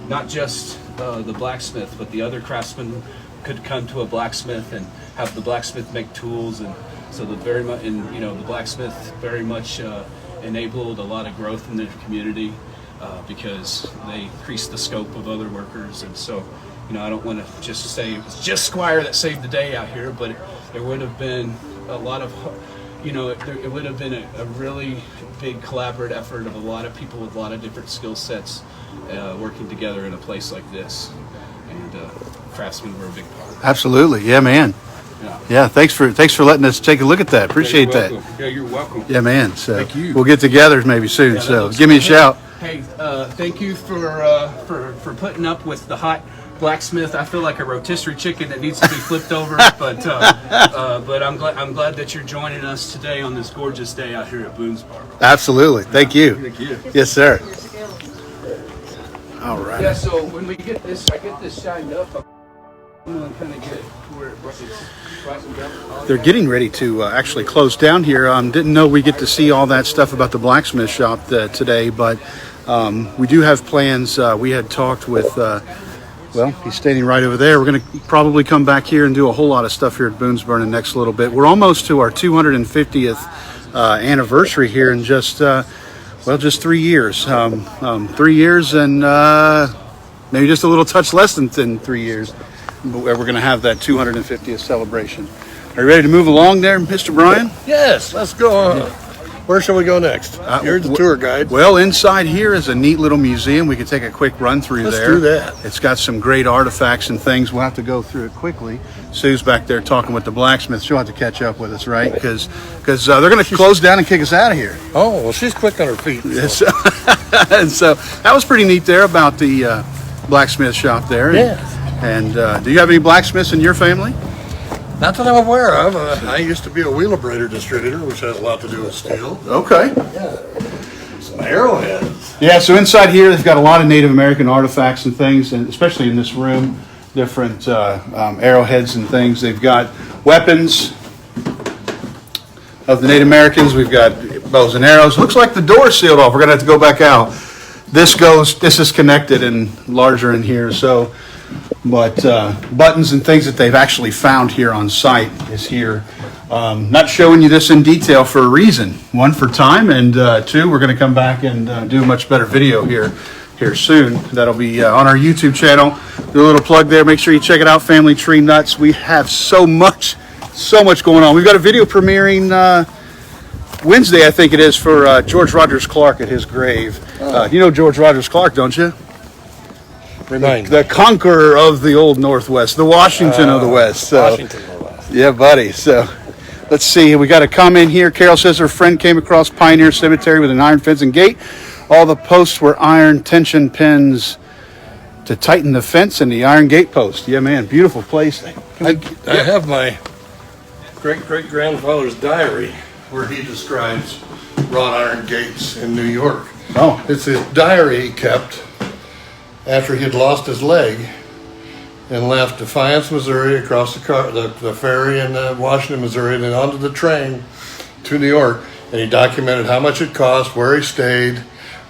not just the blacksmith, but the other craftsmen could come to a blacksmith and have the blacksmith make tools, and so the blacksmith very much enabled a lot of growth in the community because they increased the scope of other workers. And so I don't want to just say it was just Squire that saved the day out here, but there would have been a lot of it would have been a really big collaborative effort of a lot of people with a lot of different skill sets working together in a place like this, and craftsmen were a big part. Absolutely, yeah, man. Yeah, thanks for letting us take a look at that. Appreciate that. Yeah, you're welcome. Yeah, man. So Thank you. we'll get together maybe soon. Yeah, So give me a shout. Hey, thank you for putting up with the hot blacksmith. I feel like a rotisserie chicken that needs to be flipped over, but I'm glad that you're joining us today on this gorgeous day out here at Boonesborough. Absolutely. Thank you. Thank you. Yes, sir. All right. Yeah. So when we get this, I get this shined up. I'm gonna kind of get to where it brushes down. They're getting ready to actually close down here. Didn't know we get to see all that stuff about the blacksmith shop today, but we do have plans. We had talked with, well, he's standing right over there. We're going to probably come back here and do a whole lot of stuff here at Boonesborough in the next little bit. We're almost to our 250th anniversary here in just 3 years. 3 years and maybe just a little touch less than 3 years. We're going to have that 250th celebration. Are you ready to move along there, Mr. Brian? Yes, let's go on. Where shall we go next? You're the tour guide. Well, inside here is a neat little museum. We could take a quick run through there. Let's do that. It's got some great artifacts and things. We'll have to go through it quickly. Sue's back there talking with the blacksmith. She'll have to catch up with us, right? Because they're going to close down and kick us out of here. Oh, well, she's quick on her feet. So. And so that was pretty neat there about the blacksmith shop there. Yes. And do you have any blacksmiths in your family? Not that I'm aware of. I used to be a wheelabrator distributor, which has a lot to do with steel. Okay. Yeah. Some arrowheads. Yeah, so inside here they've got a lot of Native American artifacts and things, and especially in this room, different arrowheads and things. They've got weapons of the Native Americans. We've got bows and arrows. Looks like the door's sealed off. We're gonna have to go back out. This is connected and larger in here, so. But buttons and things that they've actually found here on site is here. Not showing you this in detail for a reason. One, for time, and two, we're going to come back and do a much better video here soon. That'll be on our YouTube channel. Do a little plug there. Make sure you check it out, Family Tree Nuts. We have so much going on. We've got a video premiering Wednesday, I think it is, for George Rogers Clark at his grave. You know George Rogers Clark, don't you? The conqueror of the old Northwest, the Washington of the West. So, Washington of the West. Yeah, buddy. So let's see. We got a comment here. Carol says her friend came across Pioneer Cemetery with an iron fence and gate. All the posts were iron tension pins to tighten the fence and the iron gate post. Yeah, man. Beautiful place. I have my great-great-grandfather's diary where he describes wrought iron gates in New York. Oh. It's his diary he kept after he had lost his leg and left Defiance, Missouri, across the ferry in Washington, Missouri, and then onto the train to New York. And he documented how much it cost, where he stayed,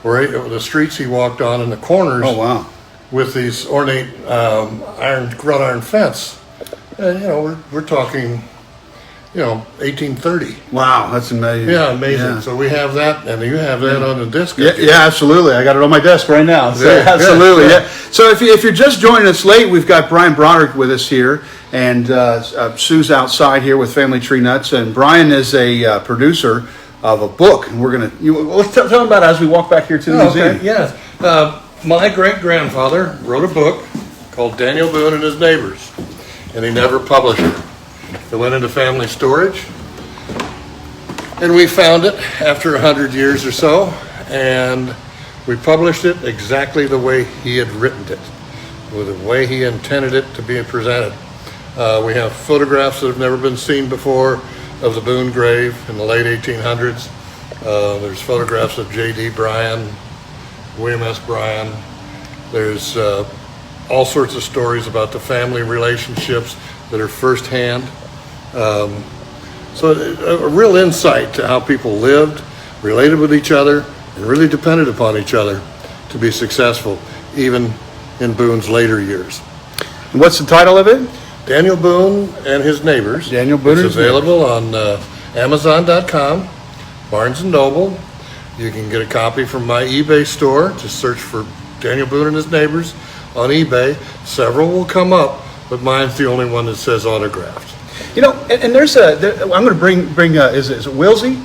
the streets he walked on, and the corners. Oh, wow. With these ornate wrought iron fence. And, we're talking, 1830. Wow, that's amazing. Yeah, amazing. Yeah. So we have that, and you have that on the disc. Yeah, absolutely. I got it on my desk right now. So, Yeah, absolutely. yeah. Yeah. So if you're just joining us late, we've got Brian Broderick with us here, and Sue's outside here with Family Tree Nuts, and Brian is a producer of a book. And we're gonna let's tell them about it as we walk back here to the museum. Okay, yes. My great-grandfather wrote a book called Daniel Boone and His Neighbors, and he never published it. It went into family storage, and we found it after 100 years or so, and we published it exactly the way he had written it, with the way he intended it to be presented. We have photographs that have never been seen before of the Boone grave in the late 1800s. There's photographs of J.D. Bryan, William S. Bryan. There's all sorts of stories about the family relationships that are firsthand. So a real insight to how people lived, related with each other, and really depended upon each other to be successful, even in Boone's later years. And what's the title of it? Daniel Boone and His Neighbors. Daniel Boone and It's His available on Amazon.com, Barnes & Noble. You can get a copy from my eBay store. Just search for Daniel Boone and His Neighbors on eBay. Several will come up, but mine's the only one that says autographed. You know, and there's I'm going to bring is it Wilsey?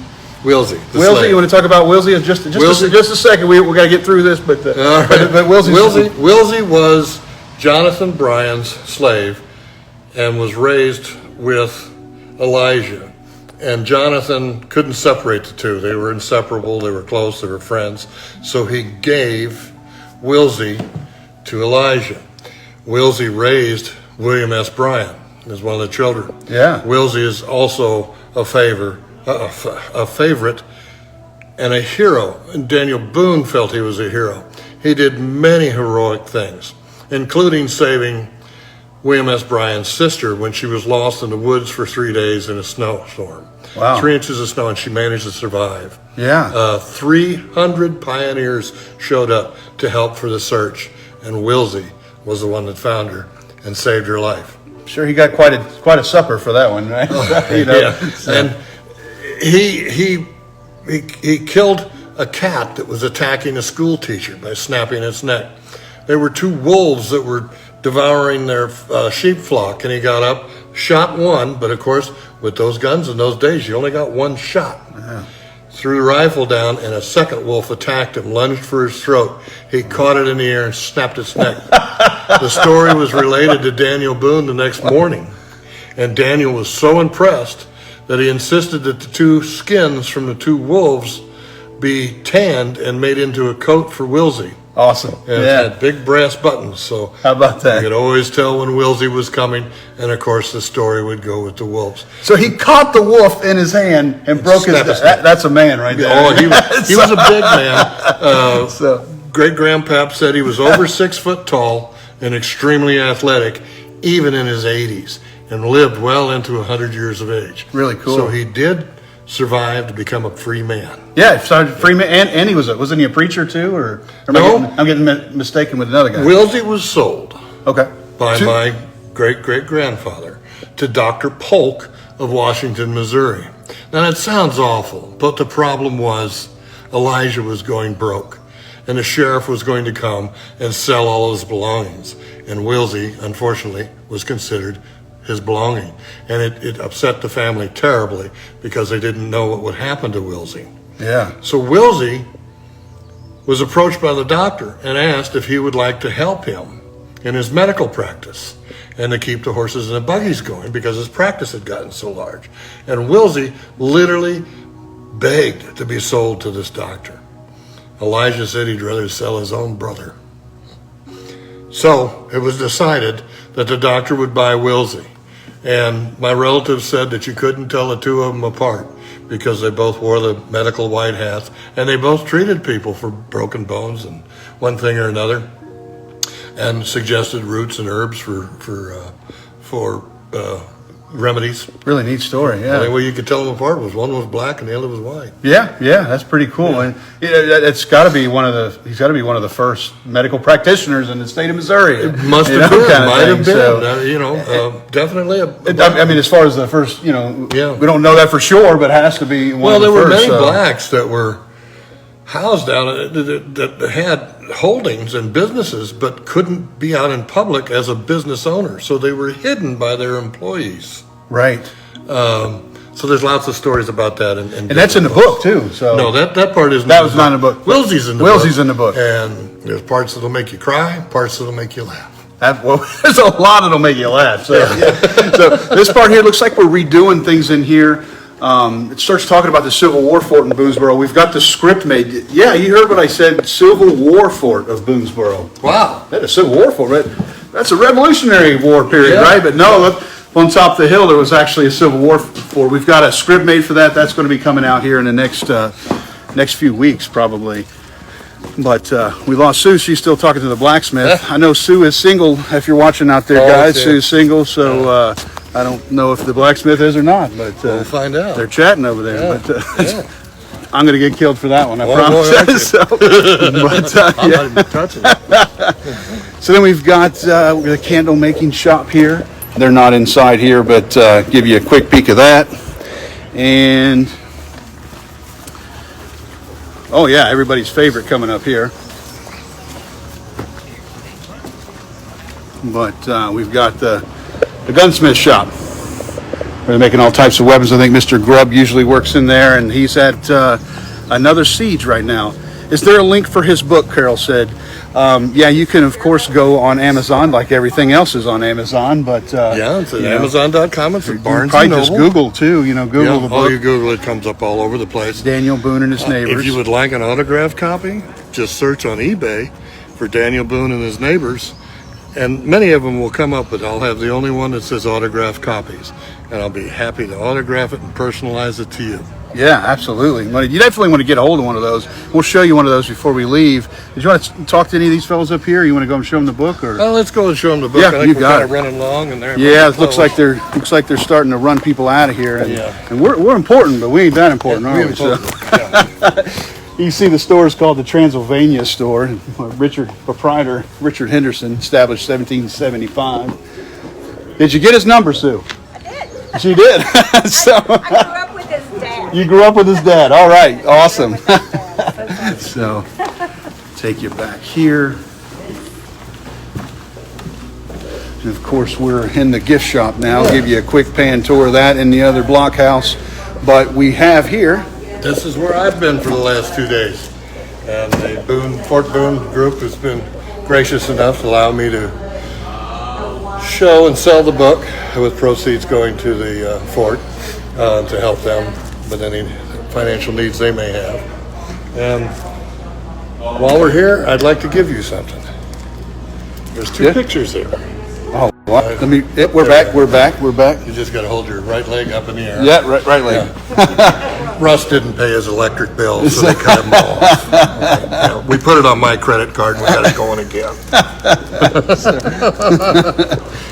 Wilsey. Wilsey, you want to talk about Wilsey? Just a second. We got to get through this, but Wilsey was Jonathan Bryan's slave and was raised with Elijah. And Jonathan couldn't separate the two. They were inseparable. They were close. They were friends. So he gave Wilsey to Elijah. Wilsey raised William S. Bryan as one of the children. Yeah. Wilsey is also a favorite and a hero. And Daniel Boone felt he was a hero. He did many heroic things, including saving William S. Bryan's sister when she was lost in the woods for 3 days in a snowstorm. Wow. 3 inches of snow, and she managed to survive. Yeah. 300 pioneers showed up to help for the search, and Wilsey was the one that found her and saved her life. Sure, he got quite a supper for that one, right? You know, yeah. And he killed a cat that was attacking a school teacher by snapping its neck. There were 2 wolves that were devouring their sheep flock, and he got up, shot one, but of course, with those guns in those days, you only got one shot. Yeah. Threw the rifle down, and a second wolf attacked him, lunged for his throat. He caught it in the air and snapped its neck. The story was related to Daniel Boone the next morning, and Daniel was so impressed that he insisted that the 2 skins from the 2 wolves be tanned and made into a coat for Wilsey. Awesome. And it had big brass buttons, so how about that? You could always tell when Wilsey was coming, and of course the story would go with the wolves. So he caught the wolf in his hand and broke his neck. That's a man right there. Oh, he was a big man. Great grandpap said he was over 6 foot tall and extremely athletic, even in his 80s, and lived well into 100 years of age. Really cool. So he did survive to become a free man. Yeah, free man, and he wasn't he a preacher too, or No. I'm getting mistaken with another guy. Wilsey was sold Okay. by my great-great-grandfather to Dr. Polk of Washington, Missouri. Now that sounds awful, but the problem was Elijah was going broke, and the sheriff was going to come and sell all his belongings, and Wilsey, unfortunately, was considered his belonging, and it upset the family terribly because they didn't know what would happen to Wilsey. Yeah. So Wilsey was approached by the doctor and asked if he would like to help him in his medical practice and to keep the horses and the buggies going because his practice had gotten so large. And Wilsey literally begged to be sold to this doctor. Elijah said he'd rather sell his own brother. So it was decided that the doctor would buy Wilsey. And my relatives said that you couldn't tell the 2 of them apart because they both wore the medical white hats and they both treated people for broken bones and one thing or another, and suggested roots and herbs for remedies. Really neat story. Yeah. The only way you could tell them apart was one was black and the other was white. Yeah, that's pretty cool. Yeah. And it's got to be he's got to be one of the first medical practitioners in the state of Missouri. It must have been, might have been. Definitely. I mean, as far as the first, we don't know that for sure, but it has to be one of the first. Well, there were many blacks that were housed down that had holdings and businesses but couldn't be out in public as a business owner, so they were hidden by their employees. Right. So there's lots of stories about that, and that's in the book too. So no, that part isn't. That was not in the book. Wilsey's in the book. Wilsey's in the book, and there's parts that'll make you cry, parts that'll make you laugh. There's a lot that'll make you laugh. So, so this part here looks like we're redoing things in here. It starts talking about the Civil War fort in Boonesboro. We've got the script made. Yeah, you heard what I said. Civil War fort of Boonesboro. Wow. That's a Civil War fort, right? That's a Revolutionary War period, Yeah. right? But no, look, on top of the hill there was actually a Civil War fort. We've got a script made for that. That's going to be coming out here in the next few weeks, probably. But we lost Sue. She's still talking to the blacksmith. I know Sue is single. If you're watching out there, guys, okay. Sue's single. So I don't know if the blacksmith is or not. But We'll find out. they're chatting over there. Yeah. But I'm going to get killed for that one. I Boy, promise. boy, aren't you? So, but I'm not even touching it. so then we've got the candle making shop here. They're not inside here, but give you a quick peek of that. And oh yeah, everybody's favorite coming up here. But we've got the Gunsmith Shop. They're making all types of weapons. I think Mr. Grubb usually works in there, and he's at another siege right now. Is there a link for his book? Carol said. Yeah, you can of course go on Amazon, like everything else is on Amazon. But Yeah, it's at Amazon.com. It's at you Barnes probably and just Noble. Google too. You know, Google the Oh, book. you Google it, comes up all over the place. Daniel Boone and his neighbors. If you would like an autographed copy, just search on eBay for Daniel Boone and his neighbors, and many of them will come up, but I'll have the only one that says autographed copies, and I'll be happy to autograph it and personalize it to you. Yeah, absolutely. You definitely want to get a hold of one of those. We'll show you one of those before we leave. Did you want to talk to any of these fellows up here? You want to go and show them the book, or? Well, let's go and show them the book. Yeah, I think you we're got kind it. of running long, and they're Yeah, running it looks close. like they're starting to run people out of here, and, Yeah. and we're important, but we ain't that important, Yeah, are we? we So, important. you see, the store is called the Transylvania Store. Proprietor Richard Henderson, established 1775. Did you get his number, Sue? I did. She did. So I grew up with his dad. you grew up with his dad. All right, awesome. So, take you back here. And of course, we're in the gift shop now. Give you a quick pan tour of that in the other blockhouse. But we have here. This is where I've been for the last 2 days, and the Fort Boone group has been gracious enough to allow me to show and sell the book, with proceeds going to the fort to help them with any financial needs they may have. And while we're here, I'd like to give you something. There's two Yeah. pictures there. Oh, what? Let me. We're back. We're back. We're back. You just got to hold your right leg up in the air. Yeah, right leg. Russ didn't pay his electric bill, so they cut him off. Yeah, we put it on my credit card and we got it going again.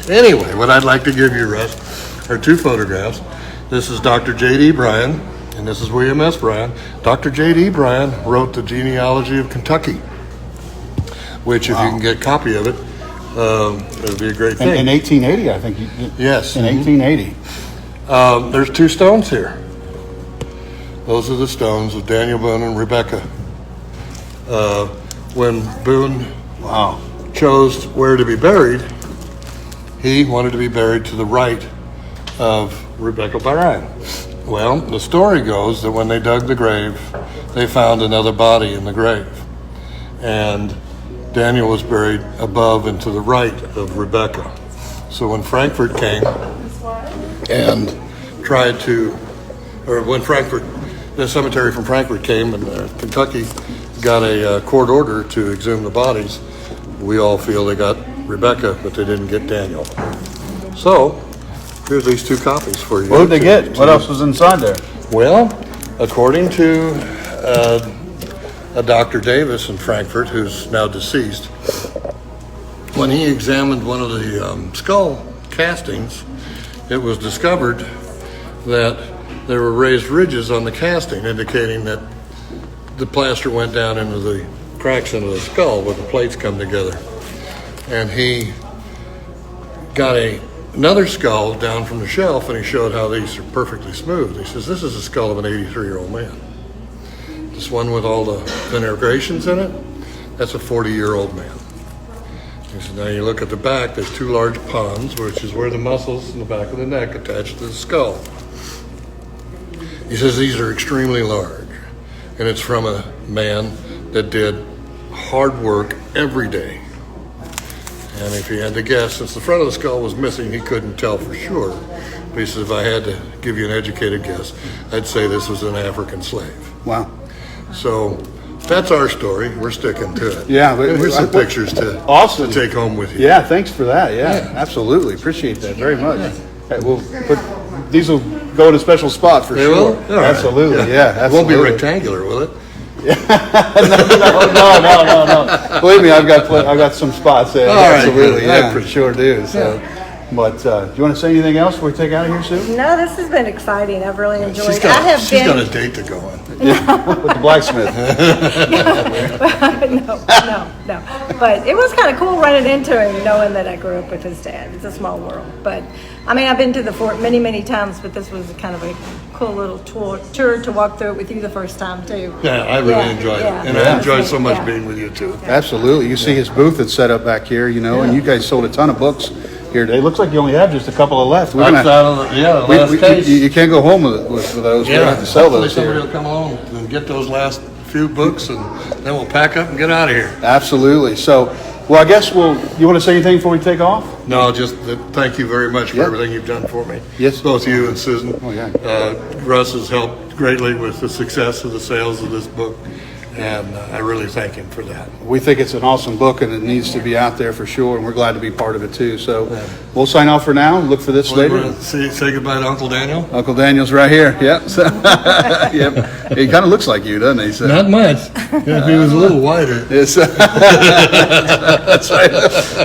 Anyway, what I'd like to give you, Russ, are two photographs. This is Dr. J.D. Bryan, and this is William S. Bryan. Dr. J.D. Bryan wrote the genealogy of Kentucky, which, if you can get a copy of it, it would be a great thing. In 1880, I think. Yes. In 1880. There's two stones here. Those are the stones of Daniel Boone and Rebecca. When Boone chose where to be buried, he wanted to be buried to the right of Rebecca Bryan. Well, the story goes that when they dug the grave, they found another body in the grave. And Daniel was buried above and to the right of Rebecca. So when Frankfurt came and tried to, or when the cemetery from Frankfurt came and Kentucky got a court order to exhume the bodies, we all feel they got Rebecca, but they didn't get Daniel. So, here's these two copies for you. What did they get? What else was inside there? Well, according to a Dr. Davis in Frankfurt, who's now deceased, when he examined one of the skull castings, it was discovered that there were raised ridges on the casting, indicating that the plaster went down into the cracks into the skull where the plates come together. And he got another skull down from the shelf, and he showed how these are perfectly smooth. He says, this is the skull of an 83-year-old man. This one with all the veneerations in it, that's a 40-year-old man. He said, now you look at the back, there's two large pons, which is where the muscles in the back of the neck attach to the skull. He says these are extremely large, and it's from a man that did hard work every day. And if he had to guess, since the front of the skull was missing, he couldn't tell for sure. But he says, if I had to give you an educated guess, I'd say this was an African slave. Wow. So that's our story. We're sticking to it. Yeah, but- Here's some pictures to Awesome. take home with you. Yeah, thanks for that. Yeah, absolutely. Appreciate that very much. Hey, we'll put, these will go in a special spot for They sure. will? All right. Absolutely. Yeah, It won't be absolutely. rectangular, will it? No. Believe me, I've got some spots there. All right, Absolutely, good. I yeah, appreciate sure do. So, but do you want to say anything else before we take out of here, Sue? No, this has been exciting. I've really enjoyed She's it. I have she's got been. a date to go on. With the blacksmith. No. But it was kind of cool running into him, knowing that I grew up with his dad. It's a small world. But I mean, I've been to the fort many, many times, but this was kind of a cool little tour to walk through it with you the first time too. Yeah, I really enjoyed it. And I enjoyed so much being with you too. Absolutely. You see his booth that's set up back here, you know, and you guys sold a ton of books here today. Looks like you only have just a couple of left. We're That's gonna, out of the last case. you can't go home with those. We're gonna have to sell hopefully those somebody here. will come along and get those last few books, and then we'll pack up and get out of here. Absolutely. So, well, I guess you want to say anything before we take off? No, just thank you very much for Yeah. everything you've done for me. Yes. Both you and Susan. Oh, yeah. Russ has helped greatly with the success of the sales of this book, and I really thank him for that. We think it's an awesome book and it needs to be out there for sure, and we're glad to be part of it too. So we'll sign off for now. Look for this later. Say goodbye to Uncle Daniel. Uncle Daniel's right here. Yep. So, yep. He kind of looks like you, doesn't he? So, Not much. If he was a little wider. it's, that's right.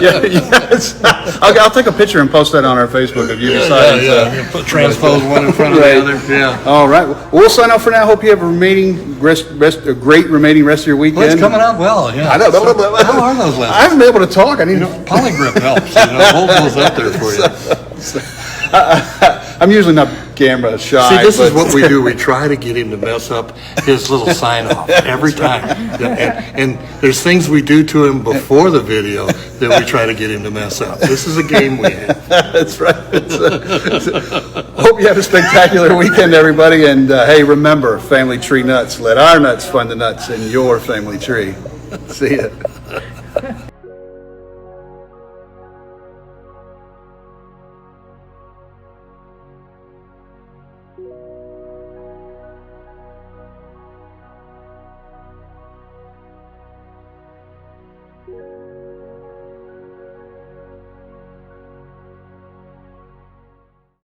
Yeah, yes. I'll take a picture and post that on our Facebook if you decide. Yeah. Put transpose one in front of Right. the other. Yeah. All right. Well, we'll sign off for now. Hope you have a great remaining rest of your weekend. Well, it's coming out well. Yeah. I know. How are those I lessons? haven't been able to talk. I need to. Polygrip helps. Hold those up there for you. I'm usually not camera shy. See, this is but- what we do. We try to get him to mess up his little sign off every time. And there's things we do to him before the video that we try to get him to mess up. This is a game we have. That's right. Hope you have a spectacular weekend, everybody. And hey, remember, family tree nuts. Let our nuts find the nuts in your family tree. See ya. Thank you.